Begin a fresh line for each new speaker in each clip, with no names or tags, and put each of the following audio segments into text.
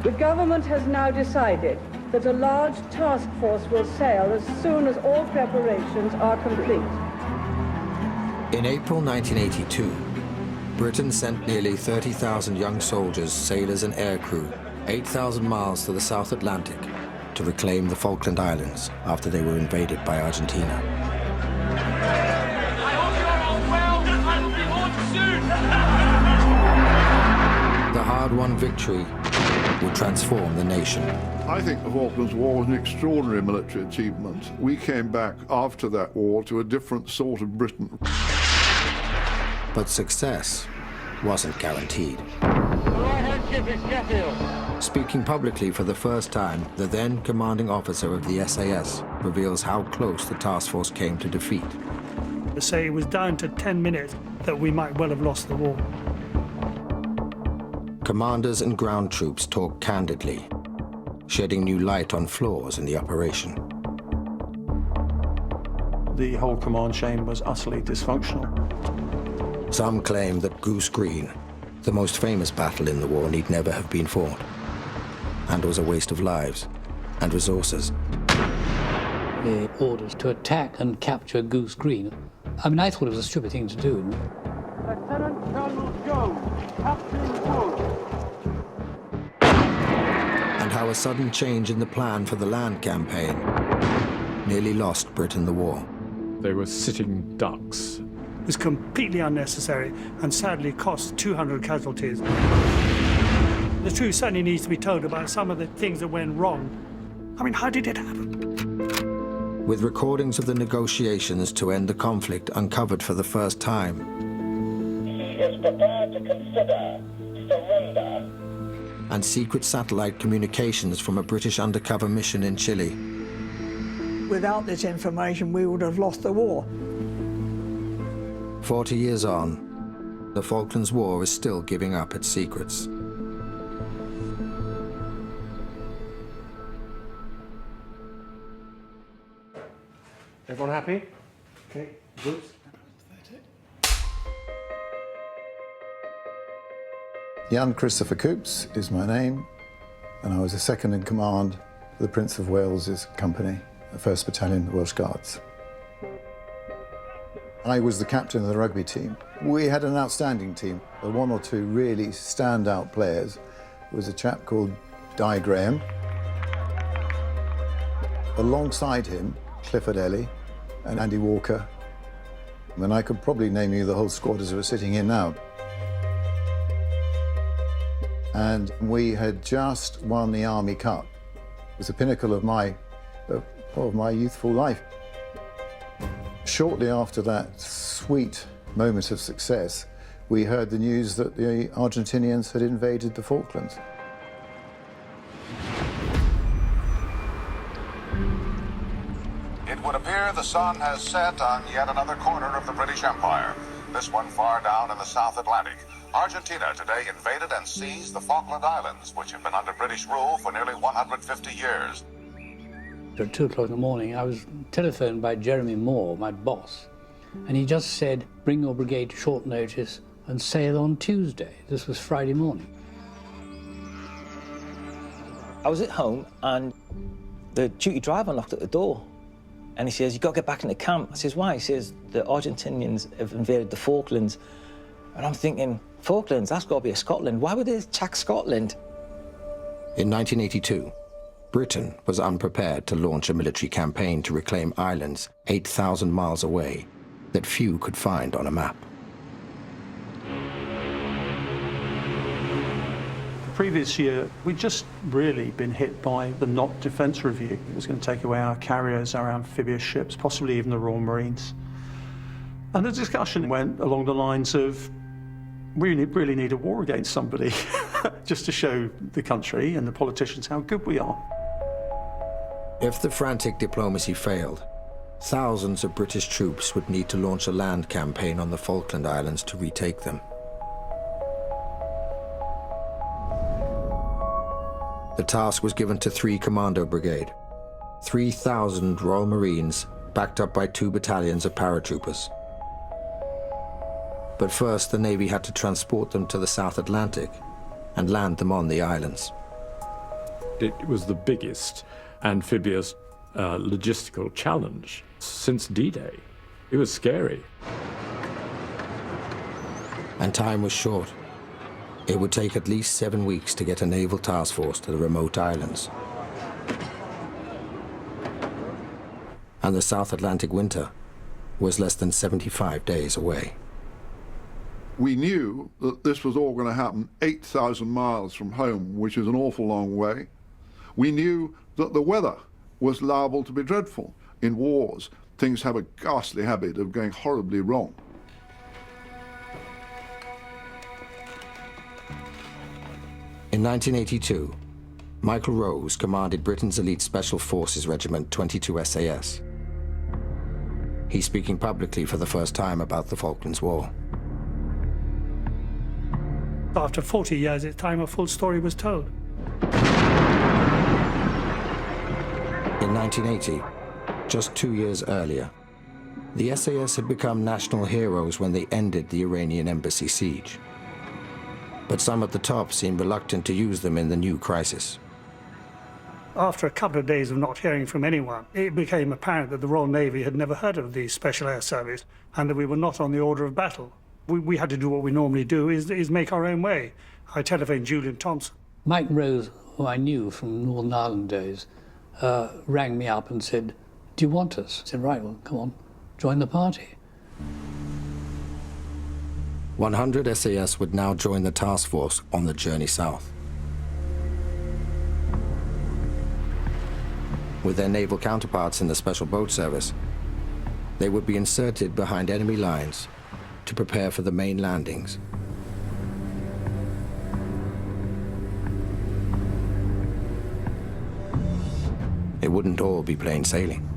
The government has now decided that a large task force will sail as soon as all preparations are complete.
In April 1982, Britain sent nearly 30,000 young soldiers, sailors and aircrew 8,000 miles to the South Atlantic to reclaim the Falkland Islands after they were invaded by Argentina.
I hope you're all well. I will be home soon.
The hard-won victory would transform the nation.
I think the Falklands War was an extraordinary military achievement. We came back after that war to a different sort of Britain.
But success wasn't guaranteed.
The right-hand ship is Sheffield.
Speaking publicly for the first time, the then commanding officer of the SAS reveals how close the task force came to defeat.
To say it was down to 10 minutes that we might well have lost the war.
Commanders and ground troops talk candidly, shedding new light on flaws in the operation.
The whole command chain was utterly dysfunctional.
Some claim that Goose Green, the most famous battle in the war, need never have been fought, and was a waste of lives and resources.
The orders to attack and capture Goose Green, I mean, I thought it was a stupid thing to do.
Lieutenant Colonel Jones, Captain Wood.
And how a sudden change in the plan for the land campaign nearly lost Britain the war.
They were sitting ducks.
It was completely unnecessary and sadly cost 200 casualties. The truth certainly needs to be told about some of the things that went wrong. I mean, how did it happen?
With recordings of the negotiations to end the conflict uncovered for the first time,
He is prepared to consider surrender.
and secret satellite communications from a British undercover mission in Chile,
Without this information, we would have lost the war.
40 years on, the Falklands War is still giving up its secrets.
Everyone happy? Okay, good.
Jan Christopher Coops is my name, and I was a second in command of the Prince of Wales's company, the 1st Battalion Welsh Guards. I was the captain of the rugby team. We had an outstanding team. The one or two really standout players was a chap called Di Graham. Alongside him, Clifford Ellie and Andy Walker. And I could probably name you the whole squad as we're sitting here now. And we had just won the Army Cup. It was the pinnacle of my youthful life. Shortly after that sweet moment of success, we heard the news that the Argentinians had invaded the Falklands.
It would appear the sun has set on yet another corner of the British Empire, this one far down in the South Atlantic. Argentina today invaded and seized the Falkland Islands, which have been under British rule for nearly 150 years.
At 2 o'clock in the morning, I was telephoned by Jeremy Moore, my boss, and he just said, bring your brigade to short notice and sail on Tuesday. This was Friday morning.
I was at home and the duty driver knocked at the door and he says, you've got to get back into camp. I says, why? He says, the Argentinians have invaded the Falklands. And I'm thinking, Falklands, that's got to be a Scotland. Why would they attack Scotland?
In 1982, Britain was unprepared to launch a military campaign to reclaim islands 8,000 miles away that few could find on a map.
The previous year, we'd just really been hit by the Not Defence Review. It was going to take away our carriers, our amphibious ships, possibly even the Royal Marines. And the discussion went along the lines of, we really need a war against somebody, just to show the country and the politicians how good we are.
If the frantic diplomacy failed, thousands of British troops would need to launch a land campaign on the Falkland Islands to retake them. The task was given to 3 Commando Brigade, 3,000 Royal Marines backed up by 2 battalions of paratroopers. But first, the Navy had to transport them to the South Atlantic and land them on the islands.
It was the biggest amphibious logistical challenge since D-Day. It was scary.
And time was short. It would take at least 7 weeks to get a naval task force to the remote islands. And the South Atlantic winter was less than 75 days away.
We knew that this was all going to happen 8,000 miles from home, which is an awful long way. We knew that the weather was liable to be dreadful. In wars, things have a ghastly habit of going horribly wrong.
In 1982, Michael Rose commanded Britain's elite Special Forces Regiment 22 SAS. He's speaking publicly for the first time about the Falklands War.
After 40 years, it's time a full story was told.
In 1980, just 2 years earlier, the SAS had become national heroes when they ended the Iranian embassy siege. But some at the top seemed reluctant to use them in the new crisis.
After a couple of days of not hearing from anyone, it became apparent that the Royal Navy had never heard of the Special Air Service and that we were not on the order of battle. We had to do what we normally do, is make our own way. I telephoned Julian Thompson.
Mike Rose, who I knew from Northern Ireland days, rang me up and said, "Do you want us?" I said, "Right, well, come on, join the party."
100 SAS would now join the task force on the journey south. With their naval counterparts in the Special Boat Service, they would be inserted behind enemy lines to prepare for the main landings. It wouldn't all be plain sailing.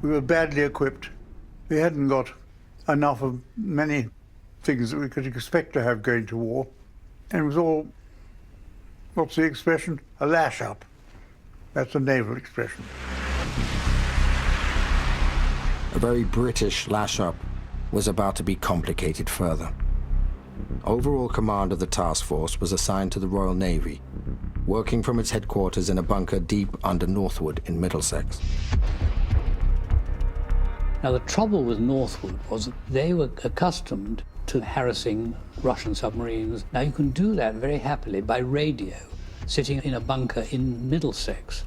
We were badly equipped. We hadn't got enough of many things that we could expect to have going to war. And it was all, what's the expression? A lash up. That's a naval expression.
A very British lash-up was about to be complicated further. Overall command of the task force was assigned to the Royal Navy, working from its headquarters in a bunker deep under Northwood in Middlesex.
Now, the trouble with Northwood was that they were accustomed to harassing Russian submarines. Now, you can do that very happily by radio, sitting in a bunker in Middlesex.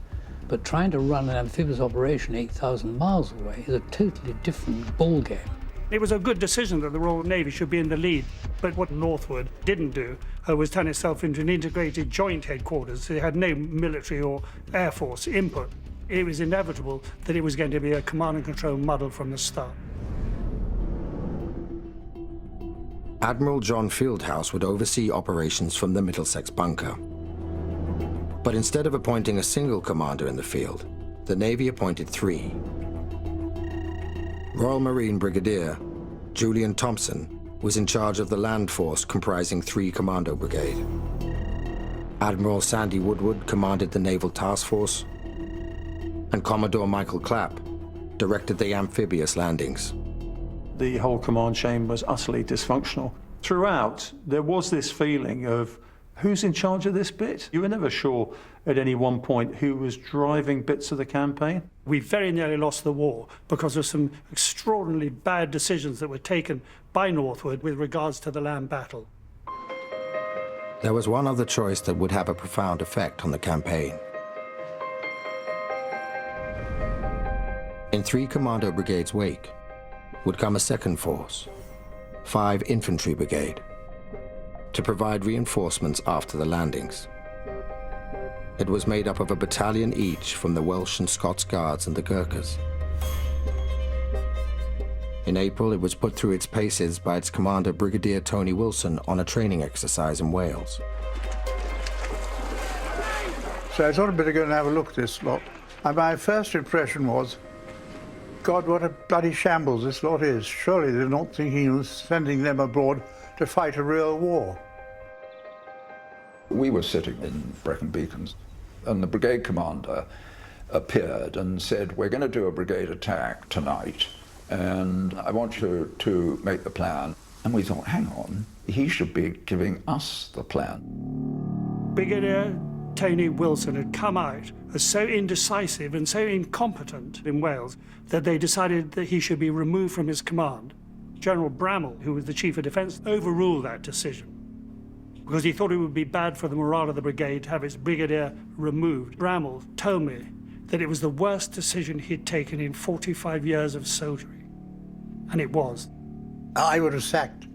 But trying to run an amphibious operation 8,000 miles away is a totally different ballgame.
It was a good decision that the Royal Navy should be in the lead, but what Northwood didn't do was turn itself into an integrated joint headquarters. It had no military or air force input. It was inevitable that it was going to be a command and control muddle from the start.
Admiral John Fieldhouse would oversee operations from the Middlesex bunker. But instead of appointing a single commander in the field, the Navy appointed 3. Royal Marine Brigadier Julian Thompson was in charge of the land force comprising 3 Commando Brigade. Admiral Sandy Woodward commanded the Naval Task Force, and Commodore Michael Clapp directed the amphibious landings.
The whole command chain was utterly dysfunctional. Throughout, there was this feeling of who's in charge of this bit? You were never sure at any one point who was driving bits of the campaign.
We very nearly lost the war because of some extraordinarily bad decisions that were taken by Northwood with regards to the land battle.
There was one other choice that would have a profound effect on the campaign. In 3 Commando Brigades' wake would come a second force, 5 Infantry Brigade, to provide reinforcements after the landings. It was made up of a battalion each from the Welsh and Scots Guards and the Gurkhas. In April, it was put through its paces by its commander, Brigadier Tony Wilson, on a training exercise in Wales.
So I thought I'd better go and have a look at this lot. And my first impression was, God, what a bloody shambles this lot is. Surely they're not thinking of sending them abroad to fight a real war.
We were sitting in Brecon Beacons, and the brigade commander appeared and said, "We're going to do a brigade attack tonight, and I want you to make the plan." And we thought, hang on, he should be giving us the plan.
Brigadier Tony Wilson had come out as so indecisive and so incompetent in Wales that they decided that he should be removed from his command. General Bramall, who was the Chief of Defence, overruled that decision because he thought it would be bad for the morale of the brigade to have its brigadier removed. Bramall told me that it was the worst decision he'd taken in 45 years of soldiery, and it was.
I would have sacked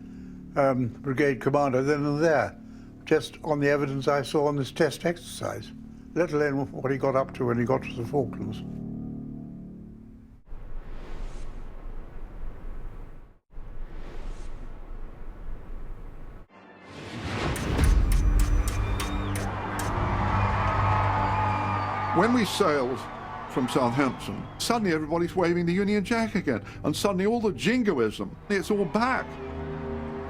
brigade commander then and there, just on the evidence I saw on this test exercise, let alone what he got up to when he got to the Falklands.
When we sailed from Southampton, suddenly everybody's waving the Union Jack again, and suddenly all the jingoism, it's all back.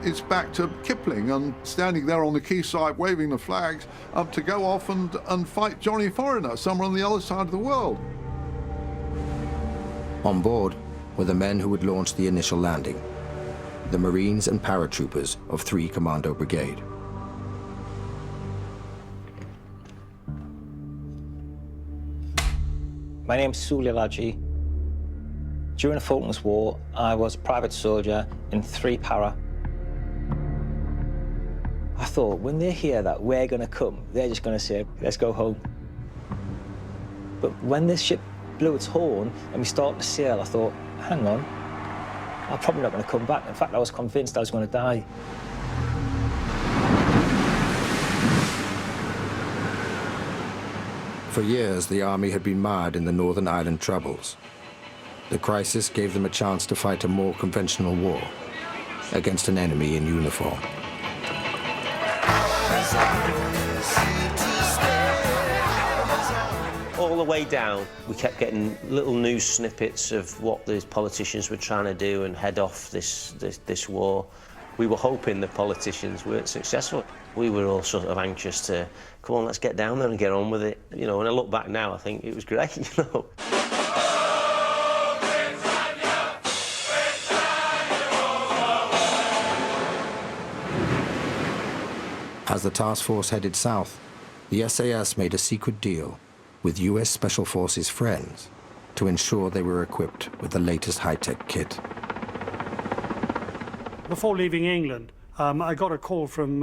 It's back to Kipling and standing there on the quayside waving the flags up to go off and fight Johnny Foreigner somewhere on the other side of the world.
On board were the men who would launch the initial landing, the Marines and paratroopers of 3 Commando Brigade.
My name's Sulya Laji. During the Falklands War, I was a private soldier in 3 para. I thought, when they hear that we're going to come, they're just going to say, let's go home. But when this ship blew its horn and we started to sail, I thought, hang on, I'm probably not going to come back. In fact, I was convinced I was going to die.
For years, the army had been mired in the Northern Ireland troubles. The crisis gave them a chance to fight a more conventional war against an enemy in uniform.
All the way down, we kept getting little news snippets of what the politicians were trying to do and head off this war. We were hoping the politicians weren't successful. We were all sort of anxious to, come on, let's get down there and get on with it. You know, when I look back now, I think it was great, you know.
As the task force headed south, the SAS made a secret deal with US Special Forces friends to ensure they were equipped with the latest high-tech kit.
Before leaving England, I got a call from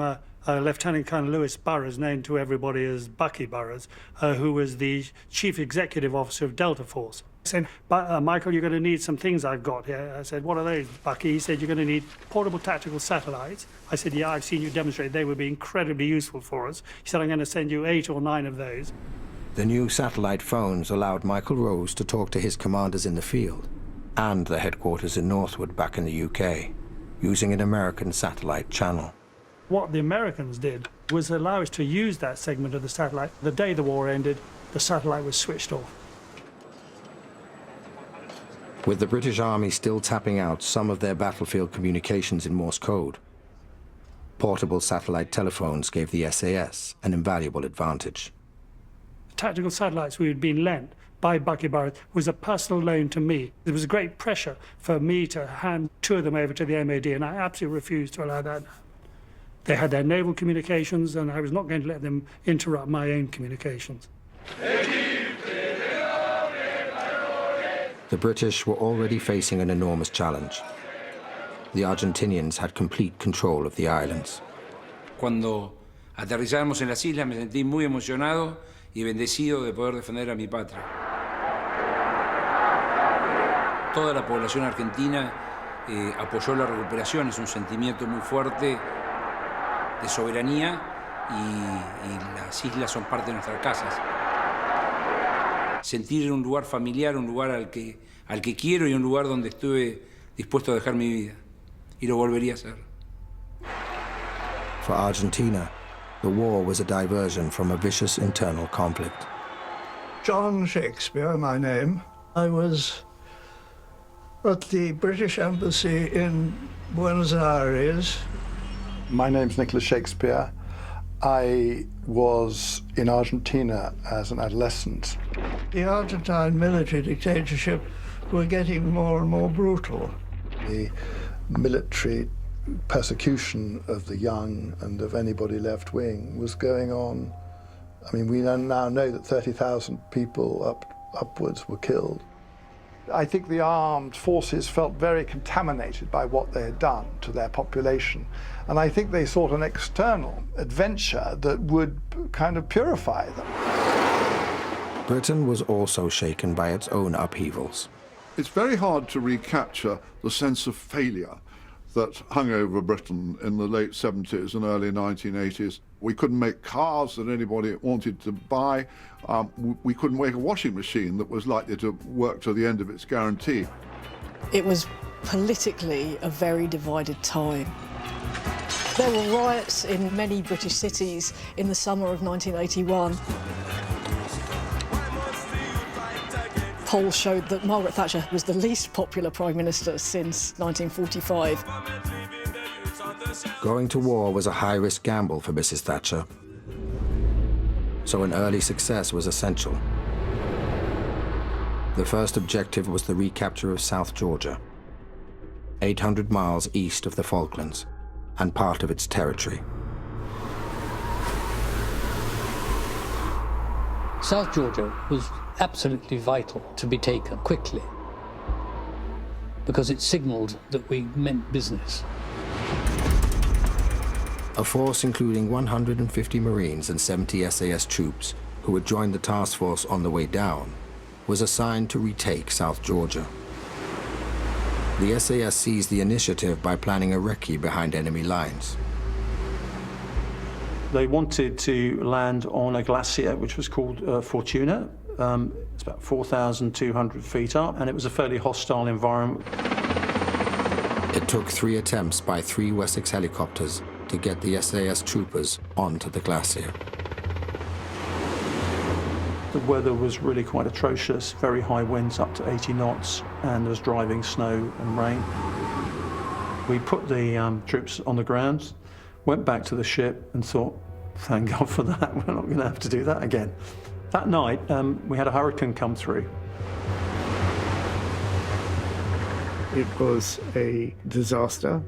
Lieutenant Colonel Lewis Burrows, known to everybody as Bucky Burrows, who was the Chief Executive Officer of Delta Force, saying, Michael, you're going to need some things I've got here. I said, what are those, Bucky? He said, you're going to need portable tactical satellites. I said, yeah, I've seen you demonstrate. They would be incredibly useful for us. He said, I'm going to send you 8 or 9 of those.
The new satellite phones allowed Michael Rose to talk to his commanders in the field and the headquarters in Northwood back in the UK, using an American satellite channel.
What the Americans did was allow us to use that segment of the satellite. The day the war ended, the satellite was switched off.
With the British Army still tapping out some of their battlefield communications in Morse code, portable satellite telephones gave the SAS an invaluable advantage.
The tactical satellites we had been lent by Bucky Burrows was a personal loan to me. There was great pressure for me to hand 2 of them over to the MOD, and I absolutely refused to allow that. They had their naval communications, and I was not going to let them interrupt my own communications.
The British were already facing an enormous challenge. The Argentinians had complete control of the islands.
Cuando aterrizamos en las islas me sentí muy emocionado y bendecido de poder defender a mi patria. Toda la población argentina apoyó la recuperación, es un sentimiento muy fuerte de soberanía y las islas son parte de nuestras casas. Sentir un lugar familiar, un lugar al que quiero y un lugar donde estuve dispuesto a dejar mi vida. Y lo volvería a hacer.
For Argentina, the war was a diversion from a vicious internal conflict.
John Shakespeare, my name. I was at the British Embassy in Buenos Aires.
My name's Nicholas Shakespeare. I was in Argentina as an adolescent.
The Argentine military dictatorship were getting more and more brutal.
The military persecution of the young and of anybody left-wing was going on. I mean, we now know that 30,000 people upwards were killed.
I think the armed forces felt very contaminated by what they had done to their population. And I think they sought an external adventure that would kind of purify them.
Britain was also shaken by its own upheavals.
It's very hard to recapture the sense of failure that hung over Britain in the late 70s and early 1980s. We couldn't make cars that anybody wanted to buy. We couldn't make a washing machine that was likely to work to the end of its guarantee.
It was politically a very divided time. There were riots in many British cities in the summer of 1981. Polls showed that Margaret Thatcher was the least popular Prime Minister since 1945.
Going to war was a high-risk gamble for Mrs. Thatcher, so an early success was essential. The first objective was the recapture of South Georgia, 800 miles east of the Falklands, and part of its territory.
South Georgia was absolutely vital to be taken quickly because it signaled that we meant business.
A force including 150 Marines and 70 SAS troops who had joined the task force on the way down was assigned to retake South Georgia. The SAS seized the initiative by planning a recce behind enemy lines.
They wanted to land on a glacier which was called Fortuna. It's about 4,200 feet up, and it was a fairly hostile environment.
It took 3 attempts by 3 Wessex helicopters to get the SAS troopers onto the glacier.
The weather was really quite atrocious, very high winds up to 80 knots, and there was driving snow and rain. We put the troops on the ground, went back to the ship and thought, thank God for that, we're not going to have to do that again. That night, we had a hurricane come through.
It was a disaster.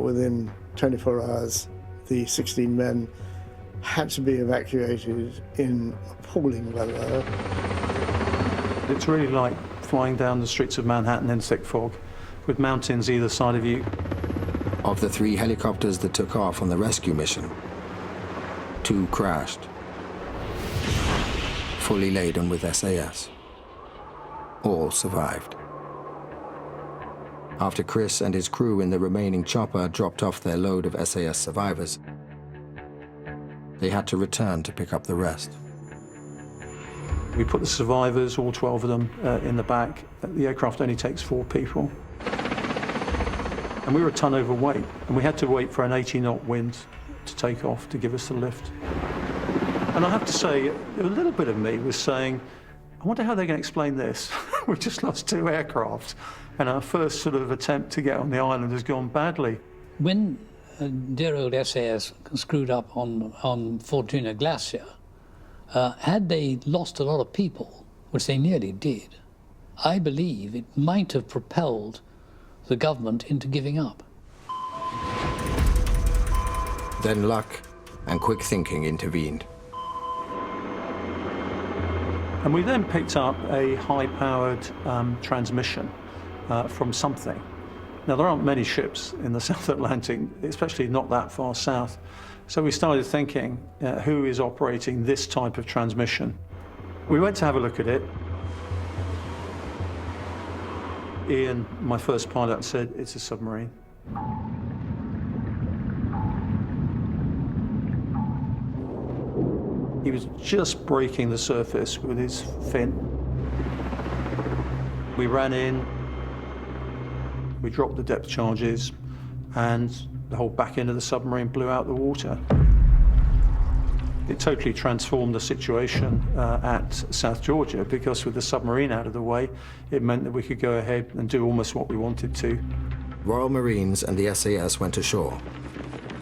Within 24 hours, the 16 men had to be evacuated in appalling weather.
It's really like flying down the streets of Manhattan in thick fog, with mountains either side of you.
Of the 3 helicopters that took off on the rescue mission, 2 crashed, fully laden with SAS. All survived. After Chris and his crew in the remaining chopper dropped off their load of SAS survivors, they had to return to pick up the rest.
We put the survivors, all 12 of them, in the back. The aircraft only takes 4 people. And we were a ton overweight, and we had to wait for an 80-knot wind to take off to give us the lift. And I have to say, a little bit of me was saying, I wonder how they're going to explain this. We've just lost 2 aircraft, and our first sort of attempt to get on the island has gone badly.
When dear old SAS screwed up on Fortuna Glacier, had they lost a lot of people, which they nearly did, I believe it might have propelled the government into giving up.
Then luck and quick thinking intervened.
And we then picked up a high-powered transmission from something. Now, there aren't many ships in the South Atlantic, especially not that far south. So we started thinking, who is operating this type of transmission? We went to have a look at it. Ian, my first pilot, said, it's a submarine. He was just breaking the surface with his fin. We ran in, we dropped the depth charges, and the whole back end of the submarine blew out the water. It totally transformed the situation at South Georgia, because with the submarine out of the way, it meant that we could go ahead and do almost what we wanted to.
Royal Marines and the SAS went ashore,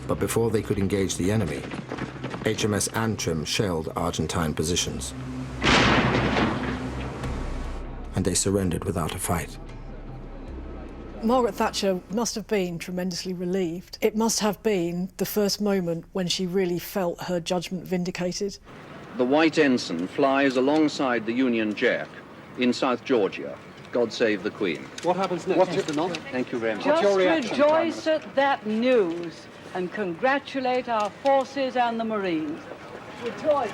but before they could engage the enemy, HMS Antrim shelled Argentine positions, and they surrendered without a fight.
Margaret Thatcher must have been tremendously relieved. It must have been the first moment when she really felt her judgment vindicated.
The white ensign flies alongside the Union Jack in South Georgia. God save the Queen.
What happens next, Mr. Knott?
Thank you very much.
Just
your reaction,
rejoice at that news and congratulate our forces and the Marines. Rejoice.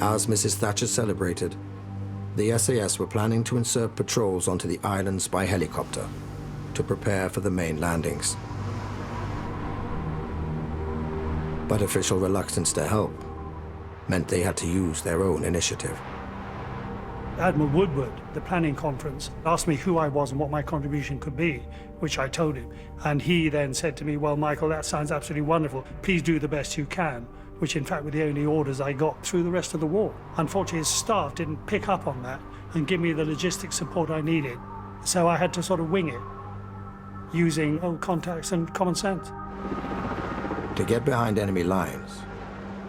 As Mrs. Thatcher celebrated, the SAS were planning to insert patrols onto the islands by helicopter to prepare for the main landings. But official reluctance to help meant they had to use their own initiative.
Admiral Woodward, the planning conference, asked me who I was and what my contribution could be, which I told him. And he then said to me, well, Michael, that sounds absolutely wonderful. Please do the best you can, which in fact were the only orders I got through the rest of the war. Unfortunately, his staff didn't pick up on that and give me the logistic support I needed. So I had to sort of wing it, using old contacts and common sense.
To get behind enemy lines,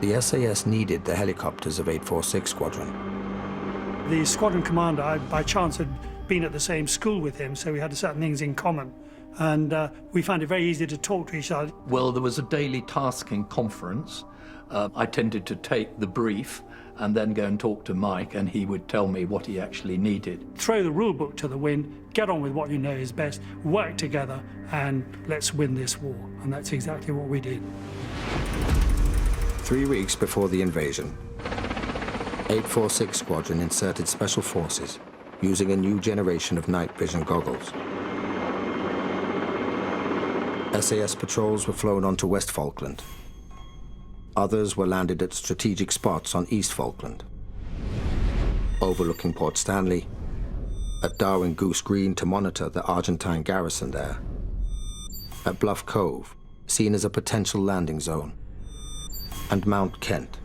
the SAS needed the helicopters of 846 Squadron.
The squadron commander, I by chance had been at the same school with him, so we had certain things in common. And we found it very easy to talk to each other.
Well, there was a daily tasking conference. I tended to take the brief and then go and talk to Mike, and he would tell me what he actually needed.
Throw the rule book to the wind, get on with what you know is best, work together, and let's win this war. And that's exactly what we did.
3 weeks before the invasion, 846 Squadron inserted special forces using a new generation of night vision goggles. SAS patrols were flown onto West Falkland. Others were landed at strategic spots on East Falkland, overlooking Port Stanley, at Darwin Goose Green to monitor the Argentine garrison there, at Bluff Cove, seen as a potential landing zone, and Mount Kent,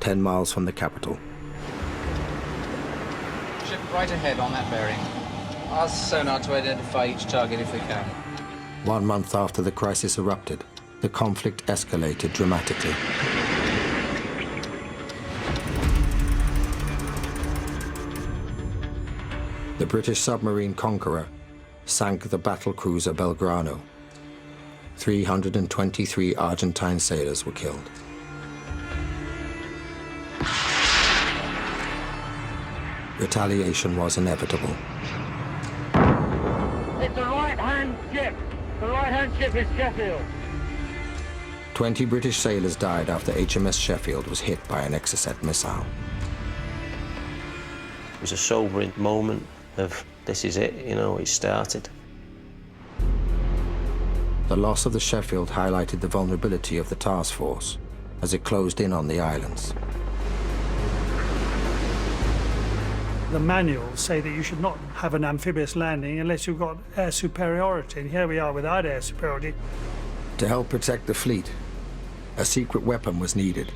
10 miles from the capital.
Ship right ahead on that bearing. Ask sonar to identify each target if we can.
1 month after the crisis erupted, the conflict escalated dramatically. The British submarine Conqueror sank the battlecruiser Belgrano. 323 Argentine sailors were killed. Retaliation was inevitable.
It's a right-hand ship. The right-hand ship is Sheffield.
20 British sailors died after HMS Sheffield was hit by an Exocet missile.
It was a sobering moment of, this is it, you know, it started.
The loss of the Sheffield highlighted the vulnerability of the task force as it closed in on the islands.
The manuals say that you should not have an amphibious landing unless you've got air superiority, and here we are without air superiority.
To help protect the fleet, a secret weapon was needed.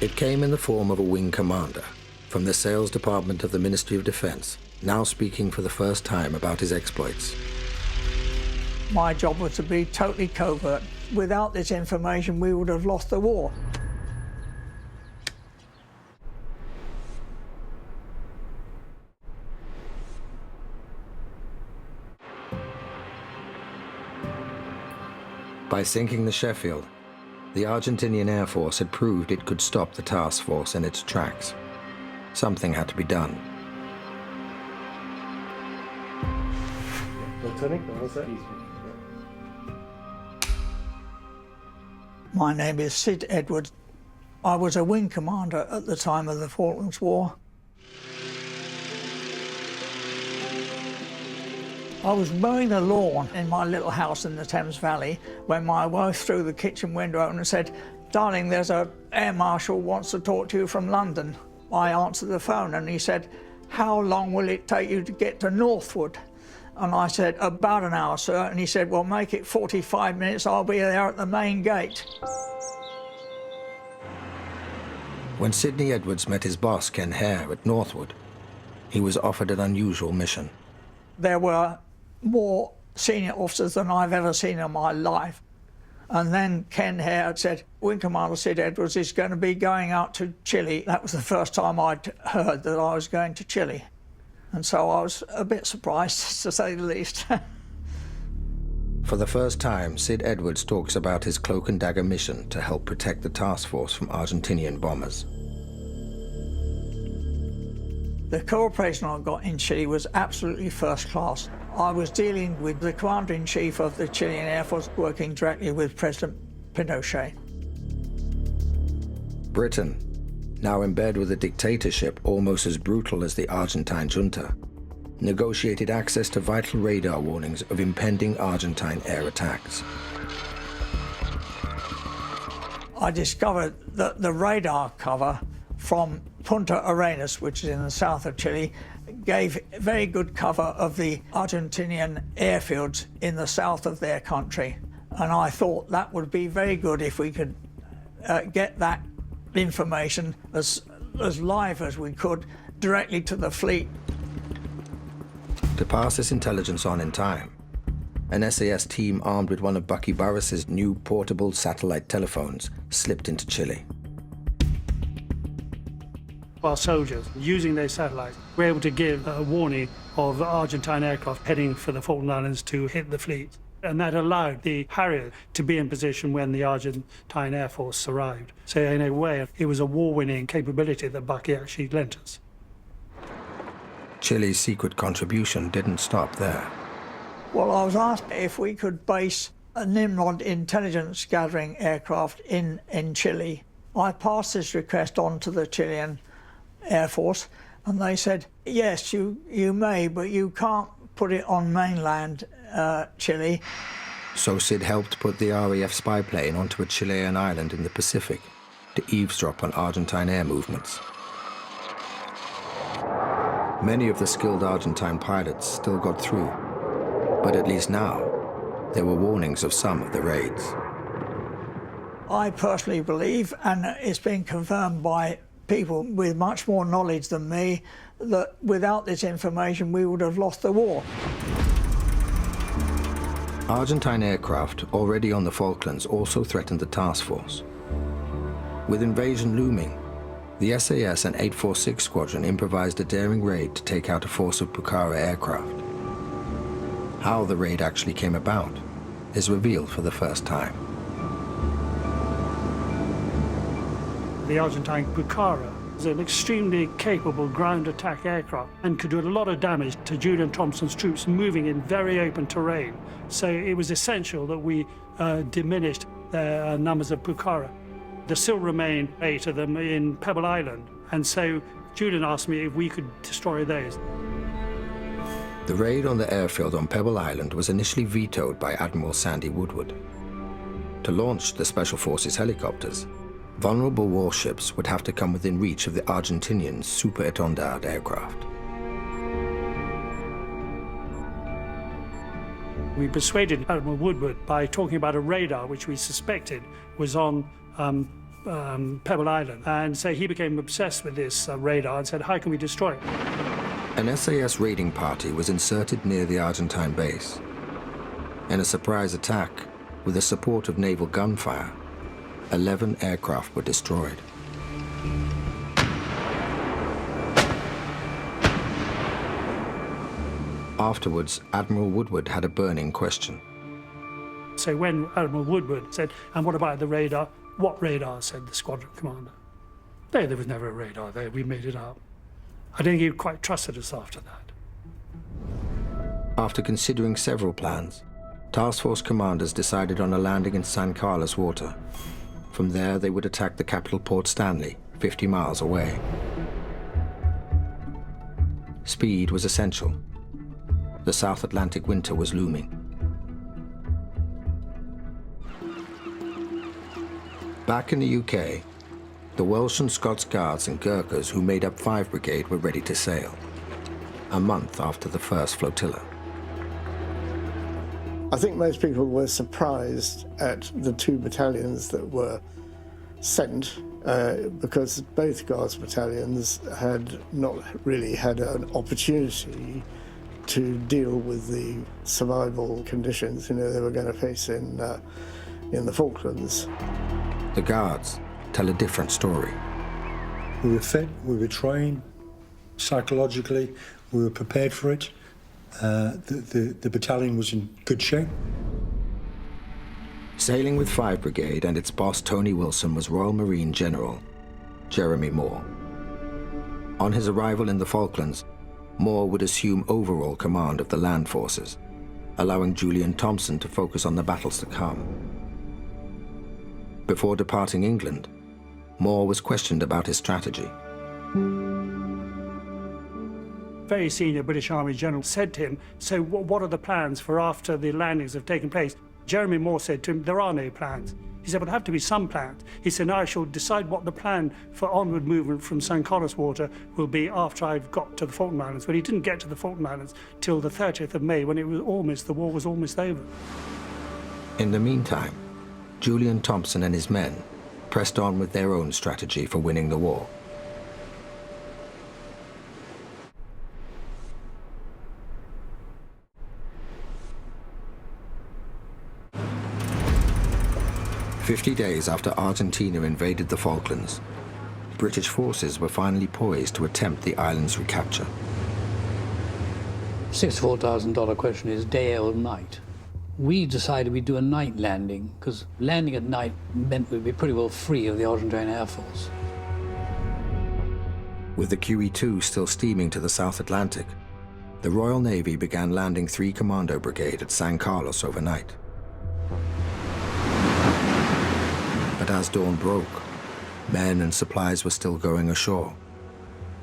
It came in the form of a wing commander from the sales department of the Ministry of Defense, now speaking for the first time about his exploits.
My job was to be totally covert. Without this information, we would have lost the war.
By sinking the Sheffield, the Argentinian Air Force had proved it could stop the task force in its tracks. Something had to be done.
Lieutenant, what was that?
My name is Sid Edwards. I was a wing commander at the time of the Falklands War. I was mowing the lawn in my little house in the Thames Valley when my wife threw the kitchen window open and said, "Darling, there's an air marshal wants to talk to you from London." I answered the phone and he said, "How long will it take you to get to Northwood?" And I said, "About an hour, sir." And he said, "Well, make it 45 minutes, I'll be there at the main gate."
When Sidney Edwards met his boss, Ken Hare, at Northwood, he was offered an unusual mission.
There were more senior officers than I've ever seen in my life. And then Ken Hare said, "Wing Commander Sid Edwards is going to be going out to Chile." That was the first time I'd heard that I was going to Chile. And so I was a bit surprised, to say the least.
For the first time, Sid Edwards talks about his cloak and dagger mission to help protect the task force from Argentinian bombers.
The cooperation I got in Chile was absolutely first class. I was dealing with the Commander-in-Chief of the Chilean Air Force, working directly with President Pinochet.
Britain, now in bed with a dictatorship almost as brutal as the Argentine junta, negotiated access to vital radar warnings of impending Argentine air attacks.
I discovered that the radar cover from Punta Arenas, which is in the south of Chile, gave very good cover of the Argentinian airfields in the south of their country. And I thought that would be very good if we could get that information as live as we could directly to the fleet.
To pass this intelligence on in time, an SAS team armed with one of Bucky Barris's new portable satellite telephones slipped into Chile.
Our soldiers, using their satellites, were able to give a warning of Argentine aircraft heading for the Falkland Islands to hit the fleet. And that allowed the Harrier to be in position when the Argentine Air Force arrived. So in a way, it was a war-winning capability that Bucky actually lent us.
Chile's secret contribution didn't stop there.
Well, I was asked if we could base a Nimrod intelligence gathering aircraft in Chile. I passed this request on to the Chilean Air Force, and they said, yes, you may, but you can't put it on mainland Chile.
So Sid helped put the RAF spy plane onto a Chilean island in the Pacific to eavesdrop on Argentine air movements. Many of the skilled Argentine pilots still got through, but at least now, there were warnings of some of the raids.
I personally believe, and it's been confirmed by people with much more knowledge than me, that without this information we would have lost the war.
Argentine aircraft already on the Falklands also threatened the task force. With invasion looming, the SAS and 846 Squadron improvised a daring raid to take out a force of Pucara aircraft. How the raid actually came about is revealed for the first time.
The Argentine Pucara is an extremely capable ground attack aircraft and could do a lot of damage to Julian Thompson's troops moving in very open terrain. So it was essential that we diminished their numbers of Pucara. There still remain 8 of them in Pebble Island, and so Julian asked me if we could destroy those.
The raid on the airfield on Pebble Island was initially vetoed by Admiral Sandy Woodward. To launch the Special Forces helicopters, vulnerable warships would have to come within reach of the Argentinian Super Étendard aircraft.
We persuaded Admiral Woodward by talking about a radar which we suspected was on Pebble Island, and so he became obsessed with this radar and said, how can we destroy it?
An SAS raiding party was inserted near the Argentine base. In a surprise attack, with the support of naval gunfire, 11 aircraft were destroyed. Afterwards, Admiral Woodward had a burning question.
So when Admiral Woodward said, and what about the radar? What radar? Said the squadron commander. No, there was never a radar there, we made it up. I don't think he quite trusted us after that.
After considering several plans, task force commanders decided on a landing in San Carlos water. From there, they would attack the capital Port Stanley, 50 miles away. Speed was essential. The South Atlantic winter was looming. Back in the UK, the Welsh and Scots Guards and Gurkhas who made up 5 Brigade were ready to sail, a month after the first flotilla.
I think most people were surprised at the 2 battalions that were sent because both Guards battalions had not really had an opportunity to deal with the survival conditions, they were going to face in the Falklands.
The Guards tell a different story.
We were fed, we were trained psychologically, We were prepared for it. The battalion was in good shape.
Sailing with 5 Brigade and its boss Tony Wilson was Royal Marine General Jeremy Moore. On his arrival in the Falklands, Moore would assume overall command of the land forces, allowing Julian Thompson to focus on the battles to come. Before departing England, Moore was questioned about his strategy.
Very senior British Army general said to him, so what are the plans for after the landings have taken place? Jeremy Moore said to him, there are no plans. He said, well, there have to be some plans. He said, I shall decide what the plan for onward movement from San Carlos Water will be after I've got to the Falkland Islands. But he didn't get to the Falkland Islands till the 30th of May, when the war was almost over.
In the meantime, Julian Thompson and his men pressed on with their own strategy for winning the war. "50 days after Argentina invaded the Falklands, British forces were finally poised to attempt the island's recapture.
$64,000 question is day or night. We decided we'd do a night landing, because landing at night meant we'd be pretty well free of the Argentine Air Force.
With the QE-2 still steaming to the South Atlantic, the Royal Navy began landing 3 Commando Brigade at San Carlos overnight. But as dawn broke, men and supplies were still going ashore,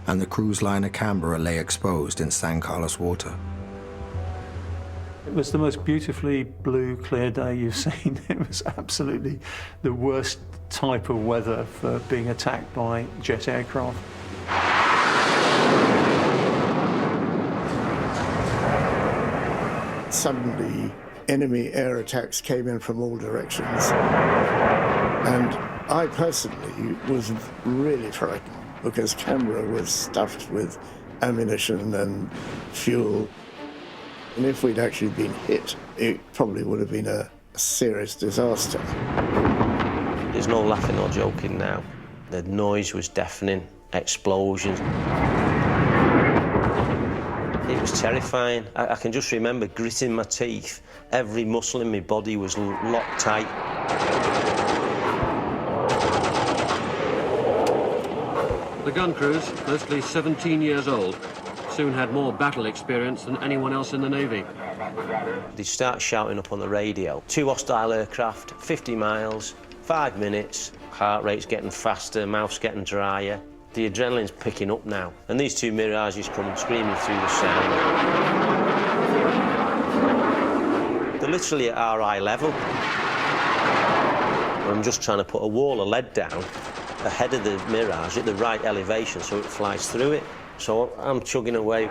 and the cruise liner Canberra lay exposed in San Carlos water.
It was the most beautifully blue, clear day you've seen. It was absolutely the worst type of weather for being attacked by jet aircraft.
Suddenly, enemy air attacks came in from all directions. And I personally was really frightened because Canberra was stuffed with ammunition and fuel. And if we'd actually been hit, it probably would have been a serious disaster.
There's no laughing or joking now. The noise was deafening, explosions. It was terrifying. I can just remember gritting my teeth. Every muscle in my body was locked tight.
The gun crews, mostly 17 years old, soon had more battle experience than anyone else in the Navy.
They start shouting up on the radio, 2 hostile aircraft, 50 miles, 5 minutes, heart rate's getting faster, mouth's getting drier. The adrenaline's picking up now, and these 2 Mirages come screaming through the sound. They're literally at our eye level. I'm just trying to put a wall of lead down ahead of the Mirage at the right elevation so it flies through it. So I'm chugging away.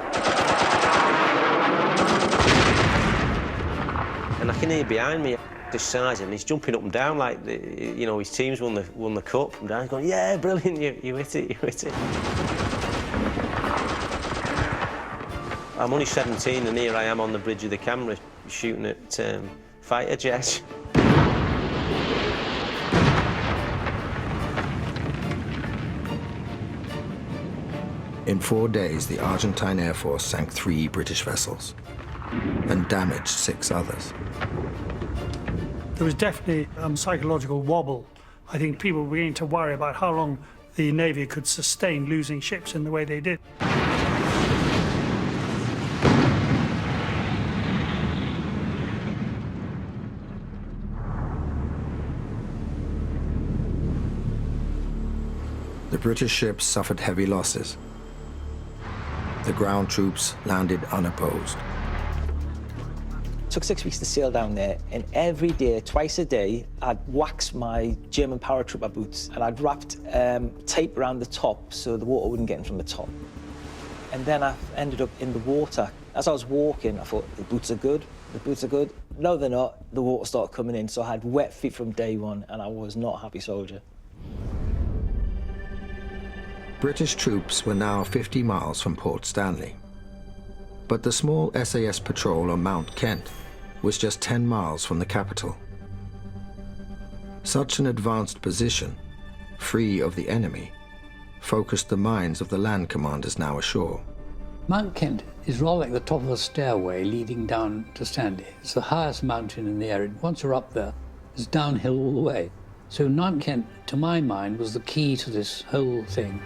And I can hear behind me this size, and he's jumping up and down like, you know, his team's won the cup. And I'm going, yeah, brilliant, you hit it, you hit it. I'm only 17, and here I am on the bridge of the Camera shooting at fighter jets.
In 4 days, the Argentine Air Force sank 3 British vessels and damaged 6 others.
There was definitely a psychological wobble. I think people were beginning to worry about how long the Navy could sustain losing ships in the way they did.
The British ships suffered heavy losses. The ground troops landed unopposed.
It took 6 weeks to sail down there, and every day, twice a day, I'd waxed my German paratrooper boots, and I'd wrapped tape around the top so the water wouldn't get in from the top. And then I ended up in the water. As I was walking, I thought, the boots are good, the boots are good. No, they're not. The water started coming in, so I had wet feet from day one, and I was not a happy soldier.
British troops were now 50 miles from Port Stanley. But the small SAS patrol on Mount Kent was just 10 miles from the capital. Such an advanced position, free of the enemy, focused the minds of the land commanders now ashore.
Mount Kent is rather like the top of a stairway leading down to Stanley. It's the highest mountain in the area. Once you're up there, it's downhill all the way. So Mount Kent, to my mind, was the key to this whole thing.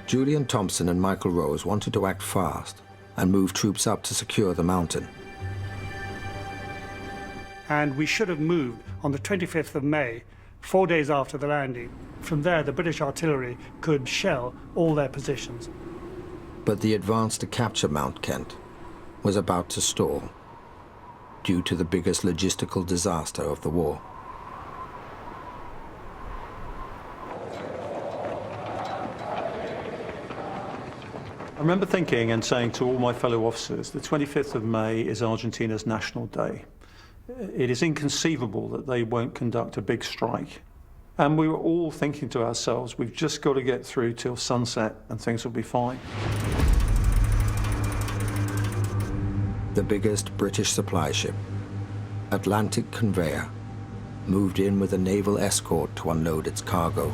Julian Thompson and Michael Rose wanted to act fast and move troops up to secure the mountain.
And we should have moved on the 25th of May, 4 days after the landing. From there, the British artillery could shell all their positions.
But the advance to capture Mount Kent was about to stall due to the biggest logistical disaster of the war.
I remember thinking and saying to all my fellow officers, the 25th of May is Argentina's National Day. It is inconceivable that they won't conduct a big strike. And we were all thinking to ourselves, we've just got to get through till sunset and things will be fine.
The biggest British supply ship, Atlantic Conveyor, moved in with a naval escort to unload its cargo.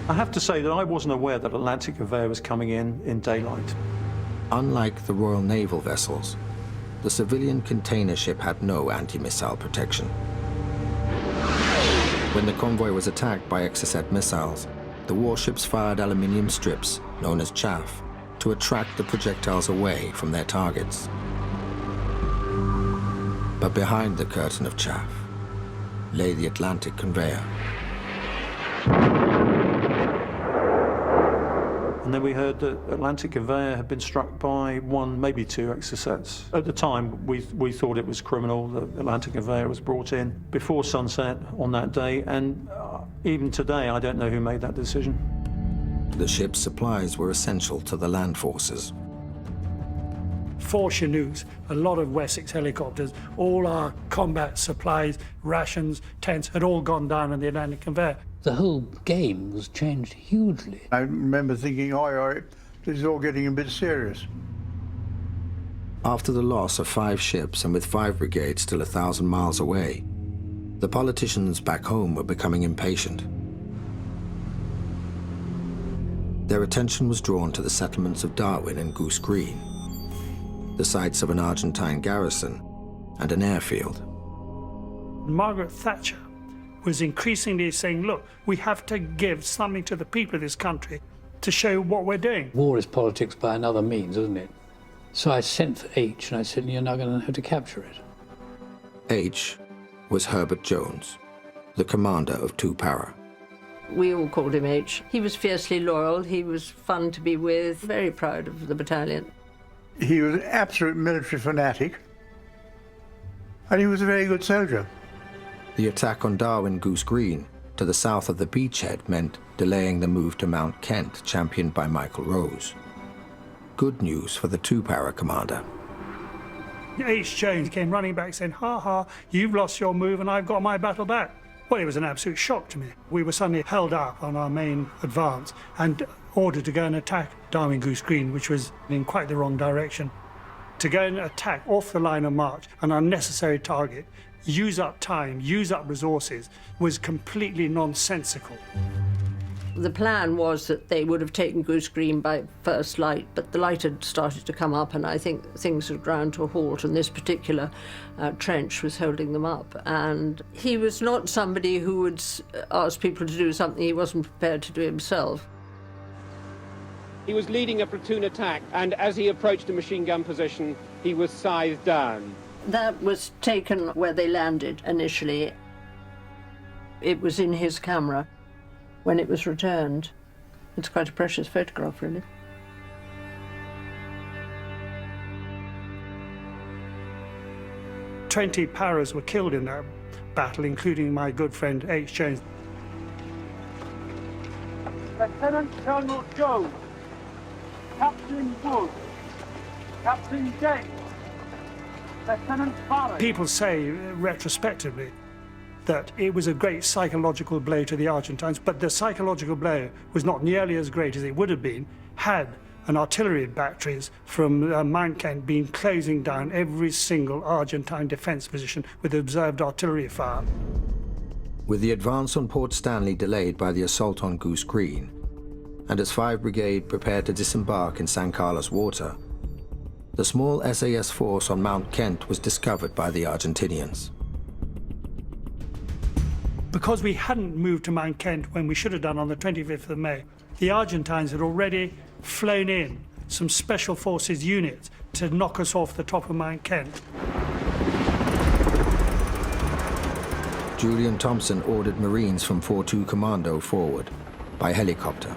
I have to say that I wasn't aware that Atlantic Conveyor was coming in daylight.
Unlike the Royal Naval vessels, the civilian container ship had no anti-missile protection. When the convoy was attacked by Exocet missiles, the warships fired aluminium strips, known as chaff, to attract the projectiles away from their targets. But behind the curtain of chaff lay the Atlantic Conveyor.
And then we heard that Atlantic Conveyor had been struck by one, maybe two Exocets. At the time, we thought it was criminal. The Atlantic Conveyor was brought in before sunset on that day, and even today, I don't know who made that decision.
The ship's supplies were essential to the land forces.
4 Chinooks, a lot of Wessex helicopters, all our combat supplies, rations, tents had all gone down on the Atlantic Conveyor.
The whole game was changed hugely.
I remember thinking, oh, this is all getting a bit serious.
After the loss of 5 ships and with 5 brigades still 1,000 miles away, the politicians back home were becoming impatient. Their attention was drawn to the settlements of Darwin and Goose Green, the sites of an Argentine garrison and an airfield.
Margaret Thatcher was increasingly saying, look, we have to give something to the people of this country to show what we're doing.
War is politics by another means, isn't it? So I sent for H and I said, you're now going to have to capture it.
H was Herbert Jones, the commander of 2 Para.
We all called him H. He was fiercely loyal, he was fun to be with, very proud of the battalion.
He was an absolute military fanatic, and he was a very good soldier.
The attack on Darwin Goose Green to the south of the beachhead meant delaying the move to Mount Kent, championed by Michael Rose. Good news for the 2 Para commander.
H. Jones came running back saying, ha ha, you've lost your move and I've got my battle back. Well, it was an absolute shock to me. We were suddenly held up on our main advance and ordered to go and attack Darwin Goose Green, which was in quite the wrong direction. To go and attack off the line of march, an unnecessary target, use up time, use up resources, was completely nonsensical.
The plan was that they would have taken Goose Green by first light, but the light had started to come up and I think things had ground to a halt, and this particular trench was holding them up. And he was not somebody who would ask people to do something he wasn't prepared to do himself.
He was leading a platoon attack, and as he approached a machine gun position, he was sized down.
That was taken where they landed initially. It was in his camera when it was returned. It's quite a precious photograph, really.
"20 Paras were killed in that battle, including my good friend H. Jones.
Lieutenant Colonel Jones, Captain Wood, Captain James, Lieutenant Barrett.
People say, retrospectively, that it was a great psychological blow to the Argentines, but the psychological blow was not nearly as great as it would have been had an artillery batteries from Mount Kent been closing down every single Argentine defense position with observed artillery fire.
With the advance on Port Stanley delayed by the assault on Goose Green, and as 5 Brigade prepared to disembark in San Carlos water, the small SAS force on Mount Kent was discovered by the Argentinians.
Because we hadn't moved to Mount Kent when we should have done on the 25th of May, the Argentines had already flown in some special forces units to knock us off the top of Mount Kent.
Julian Thompson ordered Marines from 4-2 Commando forward by helicopter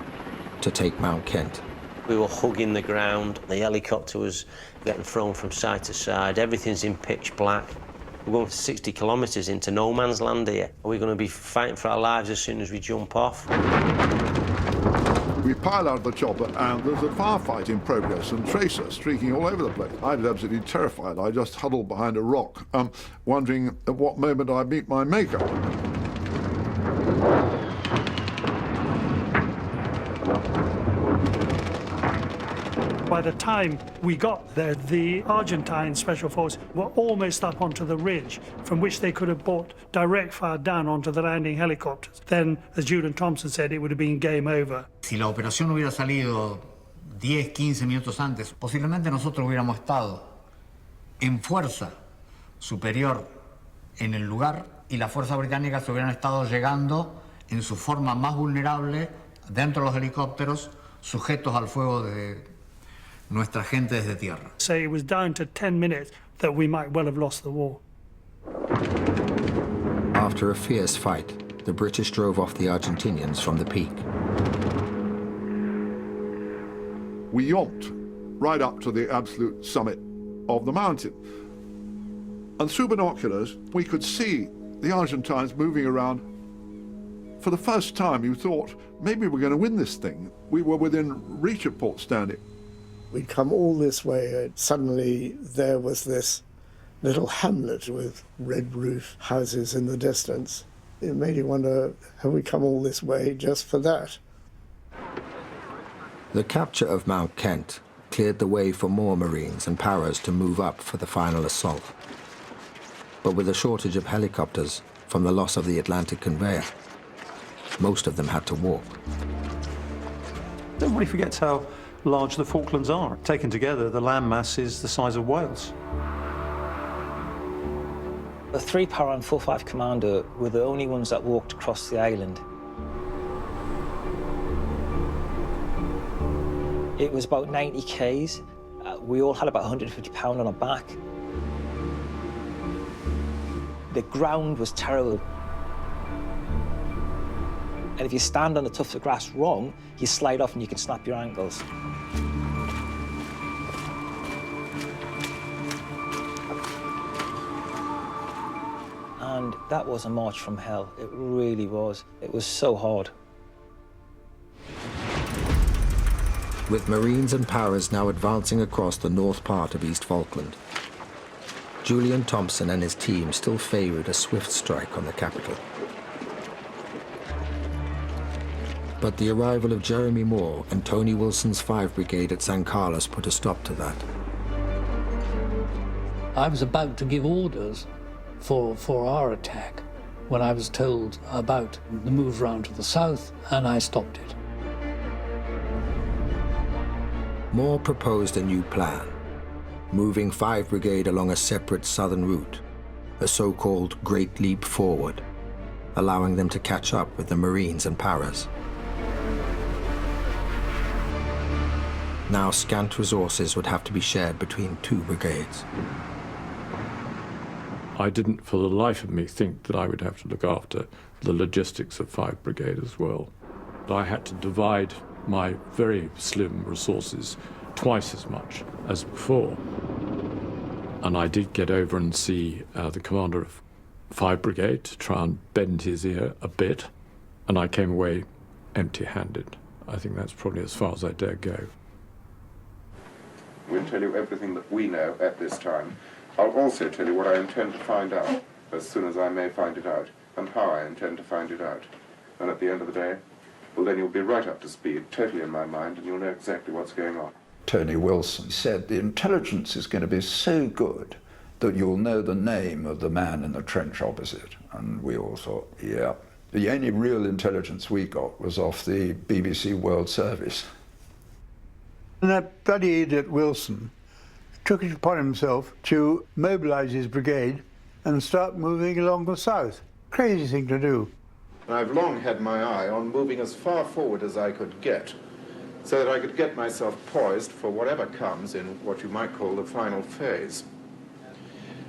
to take Mount Kent.
We were hugging the ground, the helicopter was getting thrown from side to side, everything's in pitch black. We're going 60 kilometres into no man's land here. Are we going to be fighting for our lives as soon as we jump off?
We pile out of the chopper and there's a firefight in progress and tracers streaking all over the place. I was absolutely terrified. I just huddled behind a rock, wondering at what moment I'd meet my maker.
By the time we got there, the Argentine Special Force were almost up onto the ridge from which they could have brought direct fire down onto the landing helicopters. Then, as Julian Thompson said, it would have been game over.
Si la operación hubiera salido 10, 15 minutos antes, posiblemente nosotros hubiéramos estado en fuerza superior en el lugar y las fuerzas británicas hubieran estado llegando en su forma más vulnerable dentro de los helicópteros, sujetos al fuego de nuestra gente desde tierra.
So it was down to 10 minutes that we might well have lost the war.
After a fierce fight, the British drove off the Argentinians from the peak.
We yomped right up to the absolute summit of the mountain. And through binoculars, we could see the Argentines moving around. For the first time, you thought, maybe we're going to win this thing. We were within reach of Port Stanley.
We'd come all this way, and suddenly there was this little hamlet with red roof houses in the distance. It made you wonder, have we come all this way just for that?
The capture of Mount Kent cleared the way for more Marines and paras to move up for the final assault. But with a shortage of helicopters from the loss of the Atlantic conveyor, most of them had to walk.
Everybody forgets how large the Falklands are. Taken together, the landmass is the size of Wales.
The 3 Para and 4-5 Commando were the only ones that walked across the island. It was about 90 k's. We all had about 150 pounds on our back. The ground was terrible. And if you stand on the tuft of grass wrong, you slide off and you can snap your ankles. And that was a march from hell. It really was. It was so hard.
With Marines and paras now advancing across the north part of East Falkland, Julian Thompson and his team still favoured a swift strike on the capital. But the arrival of Jeremy Moore and Tony Wilson's 5 Brigade at San Carlos put a stop to that.
I was about to give orders for our attack when I was told about the move round to the south, and I stopped it.
Moore proposed a new plan, moving 5 Brigade along a separate southern route, a so-called Great Leap Forward, allowing them to catch up with the Marines and paras. Now scant resources would have to be shared between 2 brigades.
I didn't for the life of me think that I would have to look after the logistics of 5 Brigade as well. I had to divide my very slim resources twice as much as before. And I did get over and see the commander of 5 Brigade to try and bend his ear a bit, and I came away empty-handed. I think that's probably as far as I dare go.
We'll tell you everything that we know at this time. I'll also tell you what I intend to find out, as soon as I may find it out, and how I intend to find it out. And at the end of the day, well, then you'll be right up to speed, totally in my mind, and you'll know exactly what's going on.
Tony Wilson said the intelligence is going to be so good that you'll know the name of the man in the trench opposite. And we all thought, yeah, The only real intelligence we got was off the BBC World Service.
And that bloody idiot Wilson took it upon himself to mobilise his brigade and start moving along the south. Crazy thing to do.
I've long had my eye on moving as far forward as I could get, so that I could get myself poised for whatever comes in what you might call the final phase.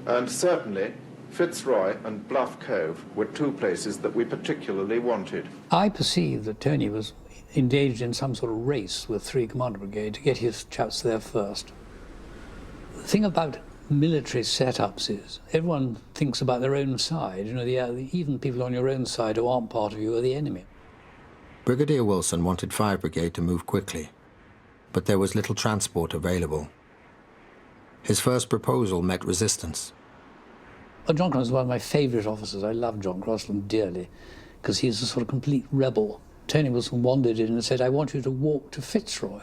And certainly, Fitzroy and Bluff Cove were two places that we particularly wanted.
I perceived that Tony was engaged in some sort of race with 3 Commander Brigade to get his chaps there first. The thing about military setups is everyone thinks about their own side. You know, even people on your own side who aren't part of you are the enemy.
Brigadier Wilson wanted 5 Brigade to move quickly, but there was little transport available. His first proposal met resistance.
John Crossland is one of my favourite officers. I love John Crossland dearly because he's a sort of complete rebel. Tony Wilson wandered in and said, "I want you to walk to Fitzroy."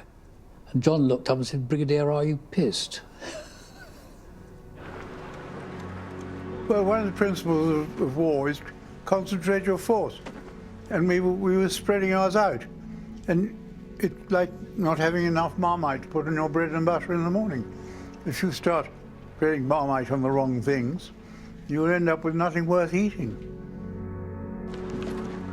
And John looked up and said, "Brigadier, are you pissed?"
Well, one of the principles of war is concentrate your force. And we were spreading ours out. And it's like not having enough Marmite to put in your bread and butter in the morning. If you start putting Marmite on the wrong things, you'll end up with nothing worth eating.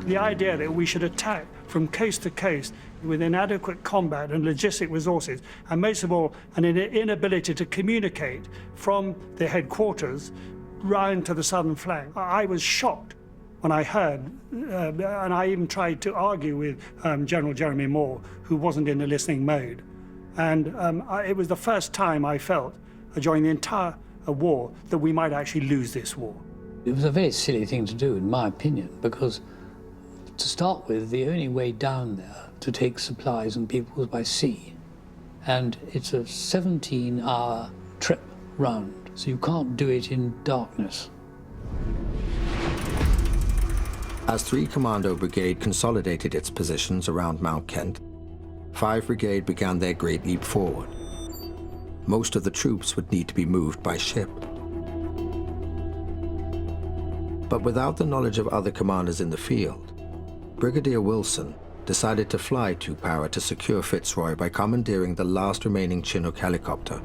The idea that we should attack from coast to coast with inadequate combat and logistic resources, and most of all, an inability to communicate from the headquarters round to the southern flank. I was shocked when I heard, and I even tried to argue with General Jeremy Moore, who wasn't in the listening mode. And it was the first time I felt, during the entire war, that we might actually lose this war.
It was a very silly thing to do, in my opinion, because to start with, the only way down there to take supplies and people was by sea. And it's a 17-hour trip round, so you can't do it in darkness.
As 3 Commando Brigade consolidated its positions around Mount Kent, 5 Brigade began their great leap forward. Most of the troops would need to be moved by ship. But without the knowledge of other commanders in the field, Brigadier Wilson decided to fly to Para to secure Fitzroy by commandeering the last remaining Chinook helicopter.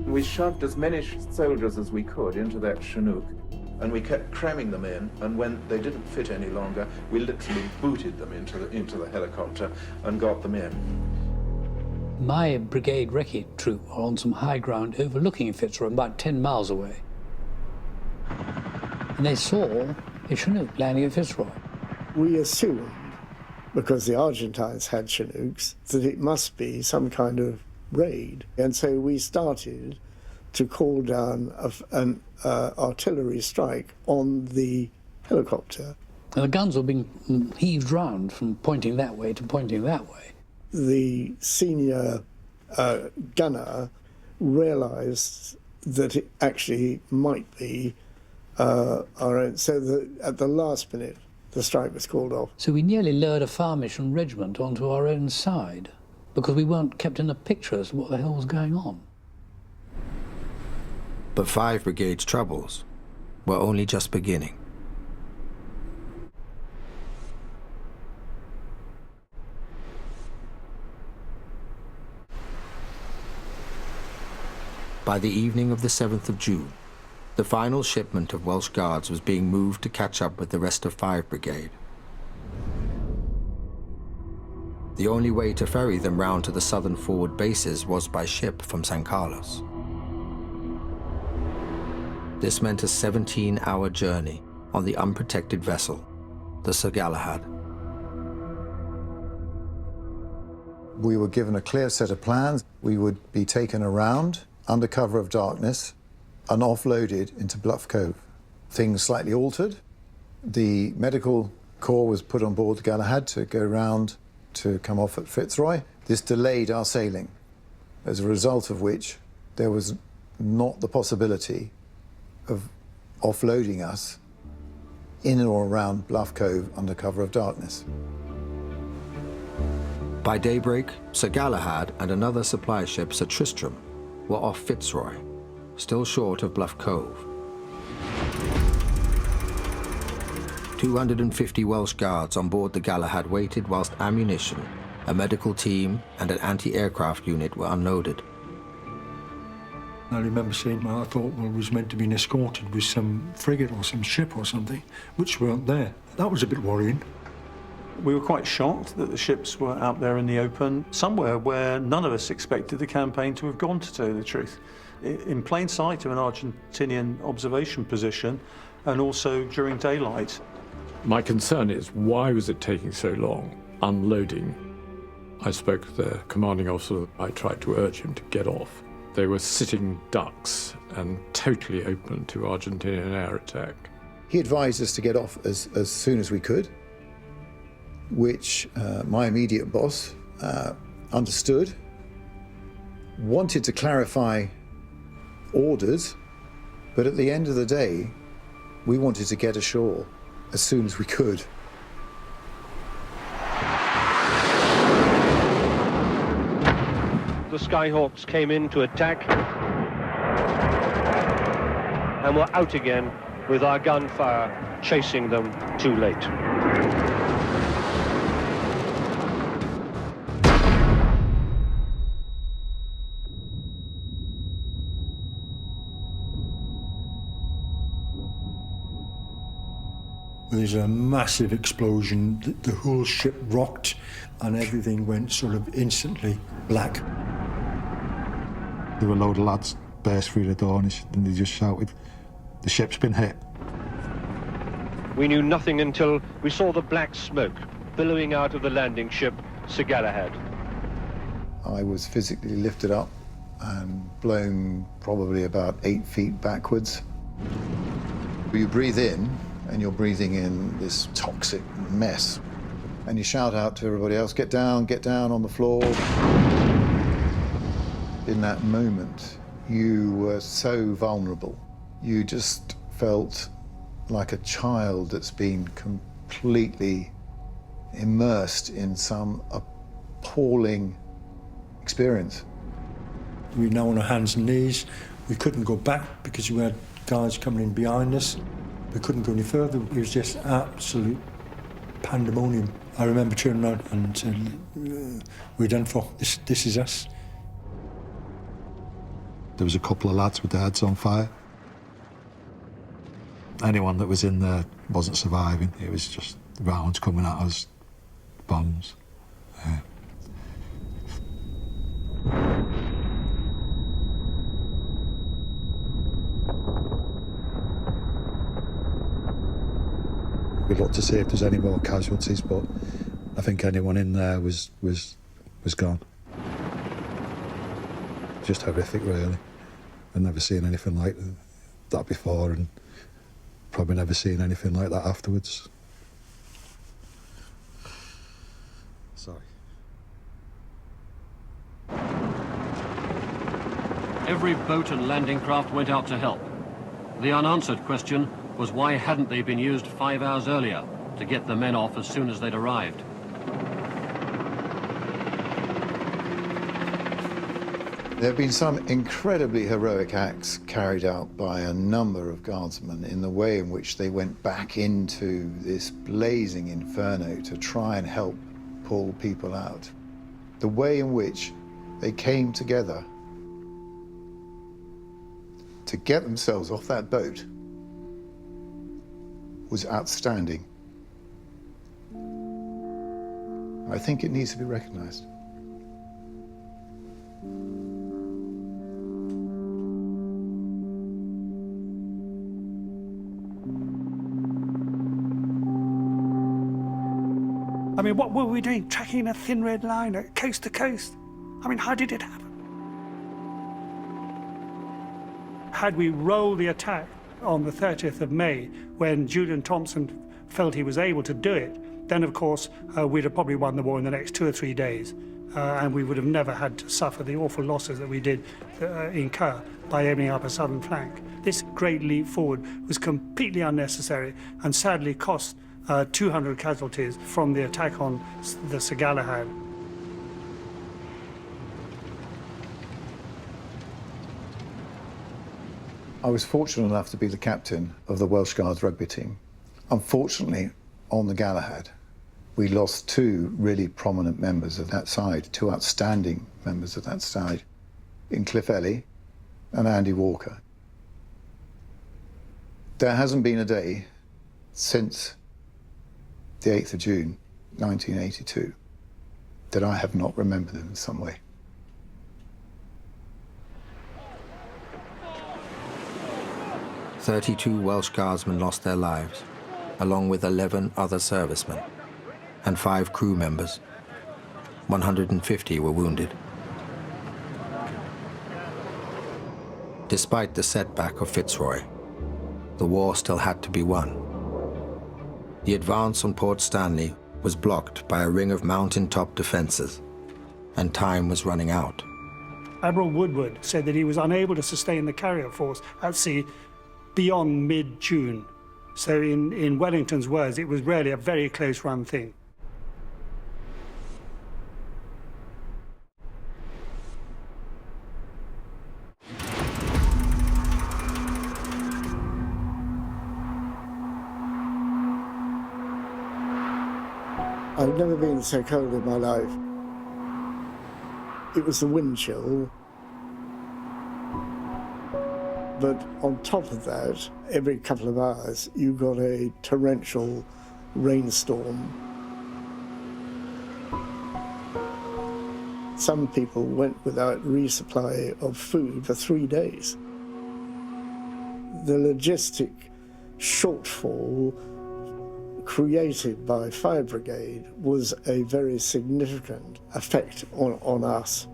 We shoved as many soldiers as we could into that Chinook, and we kept cramming them in, and when they didn't fit any longer, we literally booted them into the helicopter and got them in.
My brigade recce troop were on some high ground overlooking Fitzroy, about 10 miles away. And they saw a Chinook landing at Fitzroy.
We assumed, because the Argentines had Chinooks, that it must be some kind of raid. And so we started to call down an artillery strike on the helicopter.
And the guns were being heaved round from pointing that way to pointing that way.
The senior gunner realised that it actually might be our own, so that at the last minute the strike was called off.
So we nearly lured a Farmation regiment onto our own side because we weren't kept in the picture as to what the hell was going on.
But 5 Brigade's troubles were only just beginning. By the evening of the 7th of June, the final shipment of Welsh Guards was being moved to catch up with the rest of 5 Brigade. The only way to ferry them round to the southern forward bases was by ship from San Carlos. This meant a 17-hour journey on the unprotected vessel, the Sir Galahad.
We were given a clear set of plans. We would be taken around under cover of darkness and offloaded into Bluff Cove. Things slightly altered. The medical corps was put on board the Galahad to go round to come off at Fitzroy. This delayed our sailing, as a result of which there was not the possibility of offloading us in or around Bluff Cove under cover of darkness.
By daybreak, Sir Galahad and another supply ship, Sir Tristram, were off Fitzroy, still short of Bluff Cove. 250 Welsh guards on board the Galahad waited whilst ammunition, a medical team and an anti-aircraft unit were unloaded.
I remember seeing what I thought was meant to be escorted with some frigate or some ship or something, which weren't there. That was a bit worrying.
We were quite shocked that the ships were out there in the open, somewhere where none of us expected the campaign to have gone, to tell you the truth. In plain sight of an Argentinian observation position, and also during daylight.
My concern is, why was it taking so long unloading? I spoke to the commanding officer. I tried to urge him to get off. They were sitting ducks and totally open to Argentinian air attack.
He advised us to get off as soon as we could, which my immediate boss understood, wanted to clarify orders, but at the end of the day, we wanted to get ashore as soon as we could.
The Skyhawks came in to attack and were out again with our gunfire chasing them too late.
There's a massive explosion. The whole ship rocked and everything went sort of instantly black.
There were a load of lads burst through the door and they just shouted, "The ship's been hit."
We knew nothing until we saw the black smoke billowing out of the landing ship, Sir Galahad.
I was physically lifted up and blown probably about 8 feet backwards. You breathe in, and you're breathing in this toxic mess. And you shout out to everybody else, get down on the floor. In that moment, you were so vulnerable. You just felt like a child that's been completely immersed in some appalling experience.
We were now on our hands and knees. We couldn't go back because we had guards coming in behind us. We couldn't go any further. It was just absolute pandemonium. I remember turning around and saying, we're done for. This is us.
There was a couple of lads with their heads on fire. Anyone that was in there wasn't surviving. It was just rounds coming at us, bombs. Yeah. We'd look to see if there's any more casualties, but I think anyone in there was gone. Just horrific, really. I've never seen anything like that before, and probably never seen anything like that afterwards. Sorry.
Every boat and landing craft went out to help. The unanswered question was, why hadn't they been used 5 hours earlier to get the men off as soon as they'd arrived?
There have been some incredibly heroic acts carried out by a number of guardsmen in the way in which they went back into this blazing inferno to try and help pull people out. The way in which they came together to get themselves off that boat was outstanding. I think it needs to be recognized.
I mean, what were we doing? Tracking a thin red line coast to coast? I mean, how did it happen? Had we rolled the attack on the 30th of May, when Julian Thompson felt he was able to do it, then of course we'd have probably won the war in the next 2 or 3 days, and we would have never had to suffer the awful losses that we did incur by aiming up a southern flank. This great leap forward was completely unnecessary and sadly cost 200 casualties from the attack on the Sir Galahad.
I was fortunate enough to be the captain of the Welsh Guards rugby team. Unfortunately, on the Galahad, we lost two really prominent members of that side, two outstanding members of that side, in Cliff Ellie and Andy Walker. There hasn't been a day since the 8th of June, 1982, that I have not remembered them in some way.
"32 Welsh Guardsmen lost their lives, along with 11 other servicemen, and 5 crew members. 150 were wounded. Despite the setback of Fitzroy, the war still had to be won. The advance on Port Stanley was blocked by a ring of mountain-top defenses, and time was running out.
Admiral Woodward said that he was unable to sustain the carrier force at sea beyond mid-June. So in Wellington's words, it was really a very close-run thing.
I've never been so cold in my life. It was the wind chill. But on top of that, every couple of hours, you got a torrential rainstorm. Some people went without resupply of food for 3 days. The logistic shortfall created by Fire Brigade was a very significant effect on us.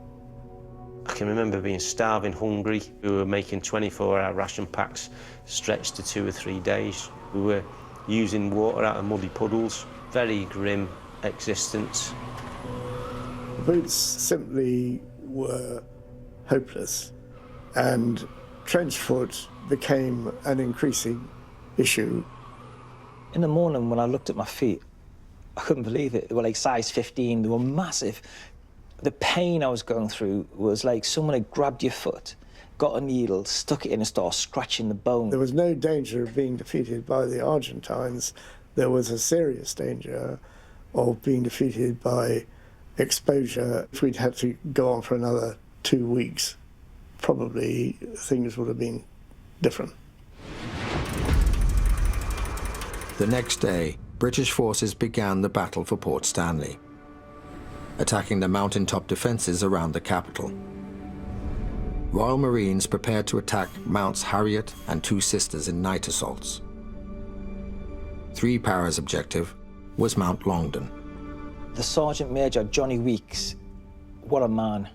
I can remember being starving, hungry. We were making 24-hour ration packs stretched to 2 or 3 days. We were using water out of muddy puddles. Very grim existence.
Boots simply were hopeless, and trench foot became an increasing issue.
In the morning, when I looked at my feet, I couldn't believe it. They were like size 15, they were massive. The pain I was going through was like someone had grabbed your foot, got a needle, stuck it in and started scratching the bone.
There was no danger of being defeated by the Argentines. There was a serious danger of being defeated by exposure. If we'd had to go on for another 2 weeks, probably things would have been different.
The next day, British forces began the battle for Port Stanley, attacking the mountaintop defenses around the capital. Royal Marines prepared to attack Mounts Harriet and Two Sisters in night assaults. 3 Para's objective was Mount Longdon.
The Sergeant Major, Johnny Weeks, what a man,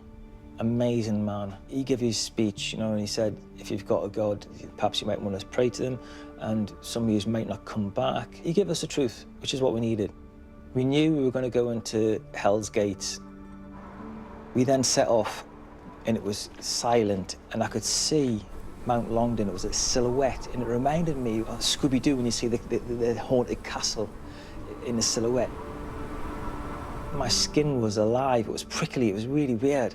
amazing man. He gave his speech, and he said, if you've got a God, perhaps you might want to pray to them, and some of you might not come back. He gave us the truth, which is what we needed. We knew we were going to go into Hell's Gates. We then set off, and it was silent, and I could see Mount Longdon. It was a silhouette, and it reminded me of Scooby-Doo when you see the haunted castle in the silhouette. My skin was alive, it was prickly, it was really weird.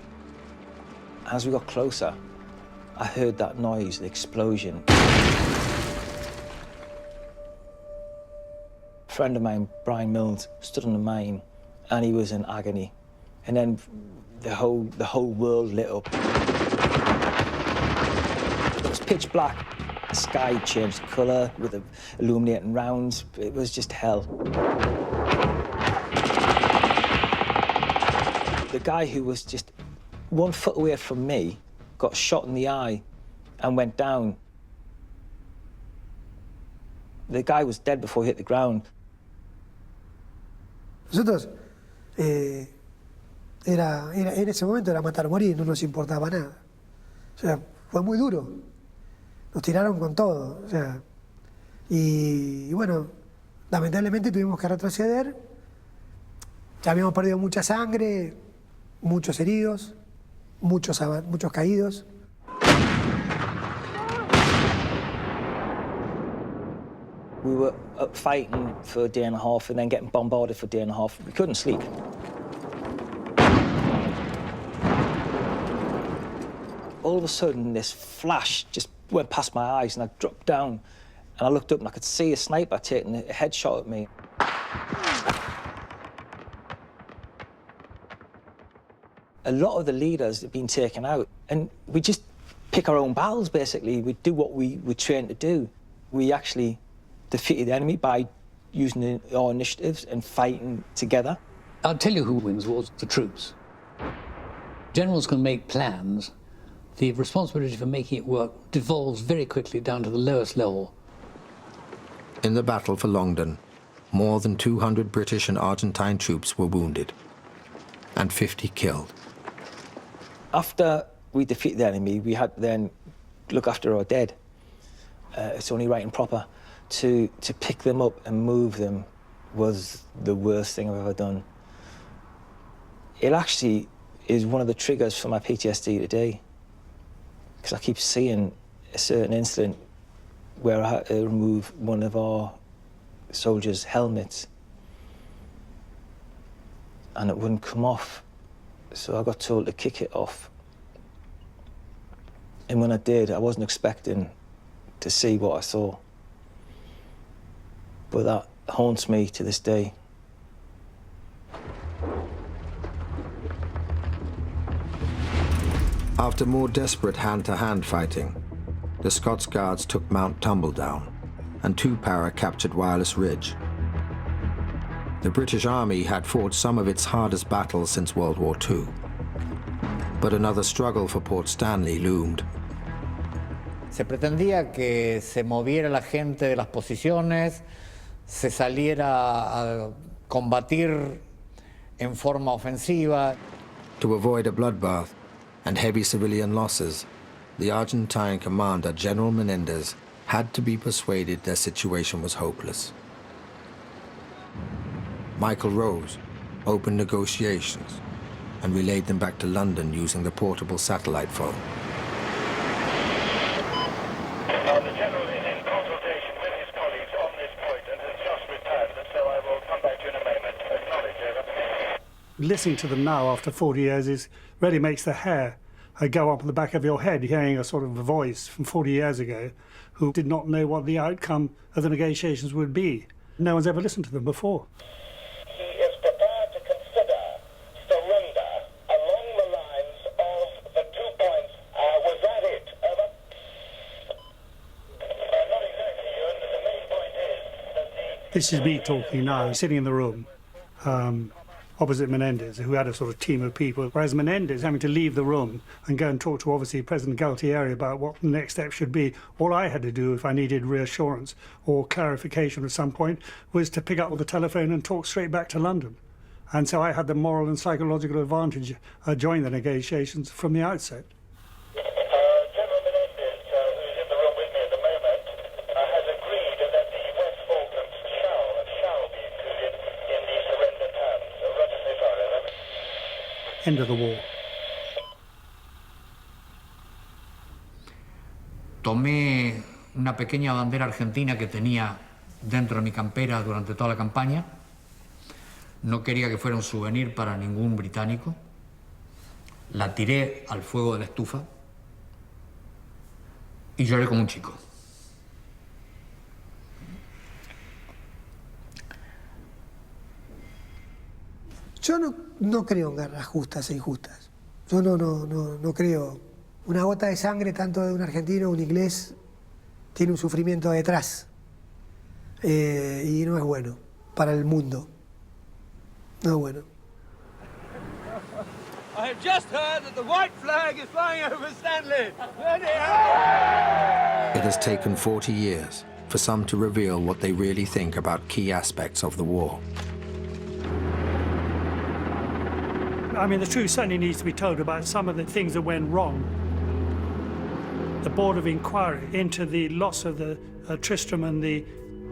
As we got closer, I heard that noise, the explosion. A friend of mine, Brian Mills, stood on the mine, and he was in agony. And then the whole world lit up. It was pitch black. The sky changed colour with the illuminating rounds. It was just hell. The guy who was just 1 foot away from me got shot in the eye and went down. The guy was dead before he hit the ground.
Nosotros, en ese momento era matar o morir, no nos importaba nada. O sea, fue muy duro. Nos tiraron con todo. O sea, y bueno, lamentablemente tuvimos que retroceder. Ya habíamos perdido mucha sangre, muchos heridos, muchos caídos.
We were up fighting for a day and a half and then getting bombarded for a day and a half. We couldn't sleep. All of a sudden, this flash just went past my eyes and I dropped down And I looked up and I could see a sniper taking a headshot at me. A lot of the leaders have been taken out, and we just pick our own battles, basically. We do what we were trained to do. We actually defeated the enemy by using our initiatives and fighting together.
I'll tell you who wins wars: the troops. Generals can make plans. The responsibility for making it work devolves very quickly down to the lowest level.
In the battle for Longdon, more than 200 British and Argentine troops were wounded, and 50 killed.
After we defeated the enemy, we had to then look after our dead. It's only right and proper. To pick them up and move them was the worst thing I've ever done. It actually is one of the triggers for my PTSD today, because I keep seeing a certain incident where I had to remove one of our soldiers' helmets and it wouldn't come off. So I got told to kick it off. And when I did, I wasn't expecting to see what I saw. But that haunts me to this day.
After more desperate hand-to-hand fighting, the Scots Guards took Mount Tumbledown, and 2 Para captured Wireless Ridge. The British Army had fought some of its hardest battles since World War II. But another struggle for Port Stanley loomed.
Se pretendía que se moviera la gente de las posiciones, se saliera a combatir en forma ofensiva.
To avoid a bloodbath and heavy civilian losses, the Argentine commander, General Menendez, had to be persuaded their situation was hopeless. Michael Rose opened negotiations and relayed them back to London using the portable satellite phone.
The General is in consultation with his colleagues on this point and has just returned, so I will come back to you in a moment. Acknowledge, over.
Listening to them now after 40 years really makes the hair go up on the back of your head, hearing a sort of a voice from 40 years ago who did not know what the outcome of the negotiations would be. No one's ever listened to them before.
He is prepared to consider surrender along the lines of the 2 points. Was that it? Over. Not exactly, Ewan. The main point is that
This is me talking now, sitting in the room opposite Menendez, who had a sort of team of people, whereas Menendez having to leave the room and go and talk to, obviously, President Galtieri about what the next step should be. All I had to do, if I needed reassurance or clarification at some point, was to pick up the telephone and talk straight back to London. And so I had the moral and psychological advantage of joining the negotiations from the outset.
General Menendez, who is in the room with me at the moment, has agreed that the West Falklands shall be included in the surrender terms. Roger, so far, over.
End of the war.
Tomé una pequeña bandera argentina que tenía dentro de mi campera durante toda la campaña. No quería que fuera un souvenir para ningún británico. La tiré al fuego de la estufa y lloré como un chico.
Yo no creo en guerras justas e injustas. Yo no creo. Una gota de sangre, tanto de un argentino o un inglés, tiene un sufrimiento detrás. Y no es bueno para el mundo. No es bueno.
I have just heard that the white flag is flying over Stanley.
It has taken 40 years for some to reveal what they really think about key aspects of the war.
I mean, the truth certainly needs to be told about some of the things that went wrong. The Board of Inquiry into the loss of the Tristram and the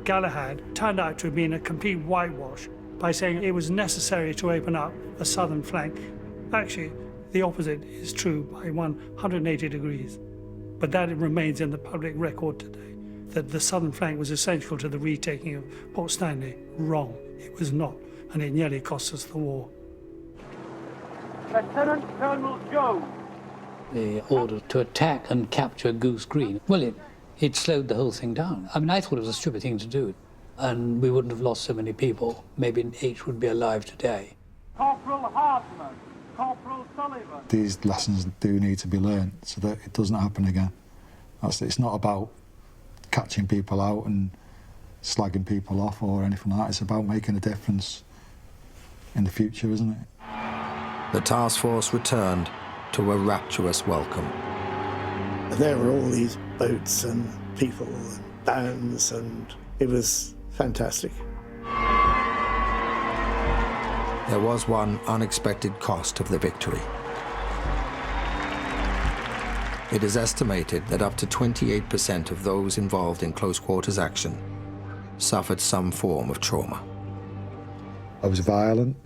Galahad turned out to have been a complete whitewash by saying it was necessary to open up a southern flank. Actually, the opposite is true by 180 degrees. But that remains in the public record today, that the southern flank was essential to the retaking of Port Stanley. Wrong. It was not, and it nearly cost us the war.
Lieutenant Colonel Jones.
The order to attack and capture Goose Green. Well, it slowed the whole thing down. I mean, I thought it was a stupid thing to do, and we wouldn't have lost so many people. Maybe 8 would be alive today.
Corporal Hartman, Corporal Sullivan.
These lessons do need to be learned so that it doesn't happen again. It's not about catching people out and slagging people off or anything like that. It's about making a difference in the future, isn't it?
The task force returned to a rapturous welcome.
There were all these boats and people and bands, and it was fantastic.
There was one unexpected cost of the victory. It is estimated that up to 28% of those involved in close-quarters action suffered some form of trauma.
I was violent,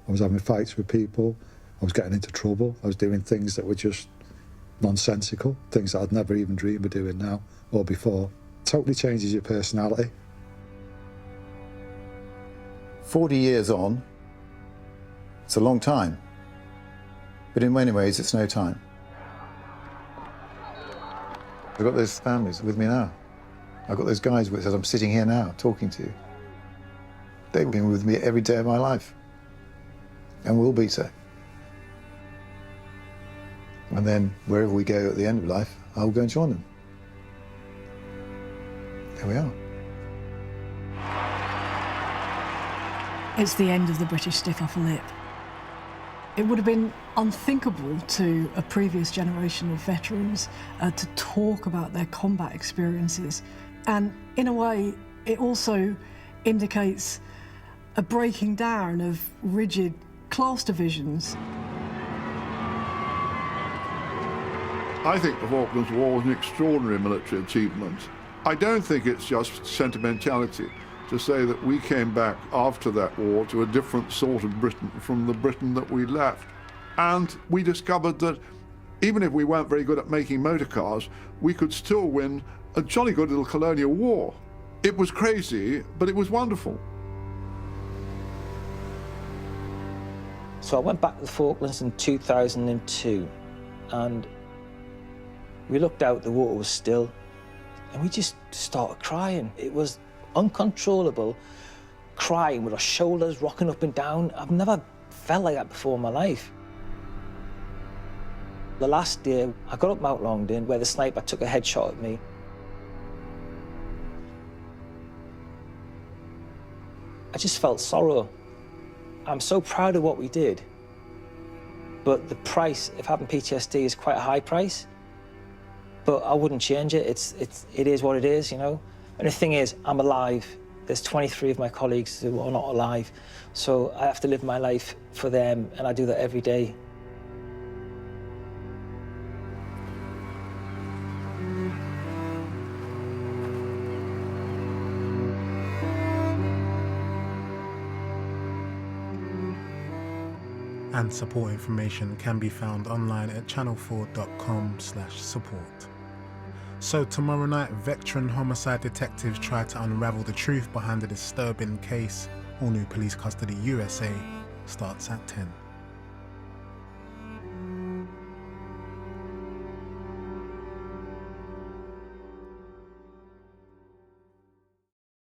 I was having fights with people, I was getting into trouble, I was doing things that were just nonsensical, things that I'd never even dreamed of doing now or before. Totally changes your personality.
40 years on, it's a long time, but in many ways it's no time. I've got those families with me now. I've got those guys with us. I'm sitting here now talking to you. They've been with me every day of my life and will be so. And then wherever we go at the end of life, I'll go and join them. There we are.
It's the end of the British stiff upper lip. It would have been unthinkable to a previous generation of veterans to talk about their combat experiences. And in a way, it also indicates a breaking down of rigid class divisions.
I think the Falklands War was an extraordinary military achievement. I don't think it's just sentimentality to say that we came back after that war to a different sort of Britain from the Britain that we left. And we discovered that even if we weren't very good at making motor cars, we could still win a jolly good little colonial war. It was crazy, but it was wonderful.
So I went back to the Falklands in 2002, and we looked out, the water was still, and we just started crying. It was uncontrollable, crying with our shoulders rocking up and down. I've never felt like that before in my life. The last day, I got up Mount Longdon where the sniper took a headshot at me. I just felt sorrow. I'm so proud of what we did, but the price of having PTSD is quite a high price, but I wouldn't change it. It is what it is, you know? And the thing is, I'm alive. There's 23 of my colleagues who are not alive, so I have to live my life for them, and I do that every day.
And support information can be found online at channel4.com/support. So tomorrow night, veteran homicide detectives try to unravel the truth behind the disturbing case. All new Police Custody USA starts at 10.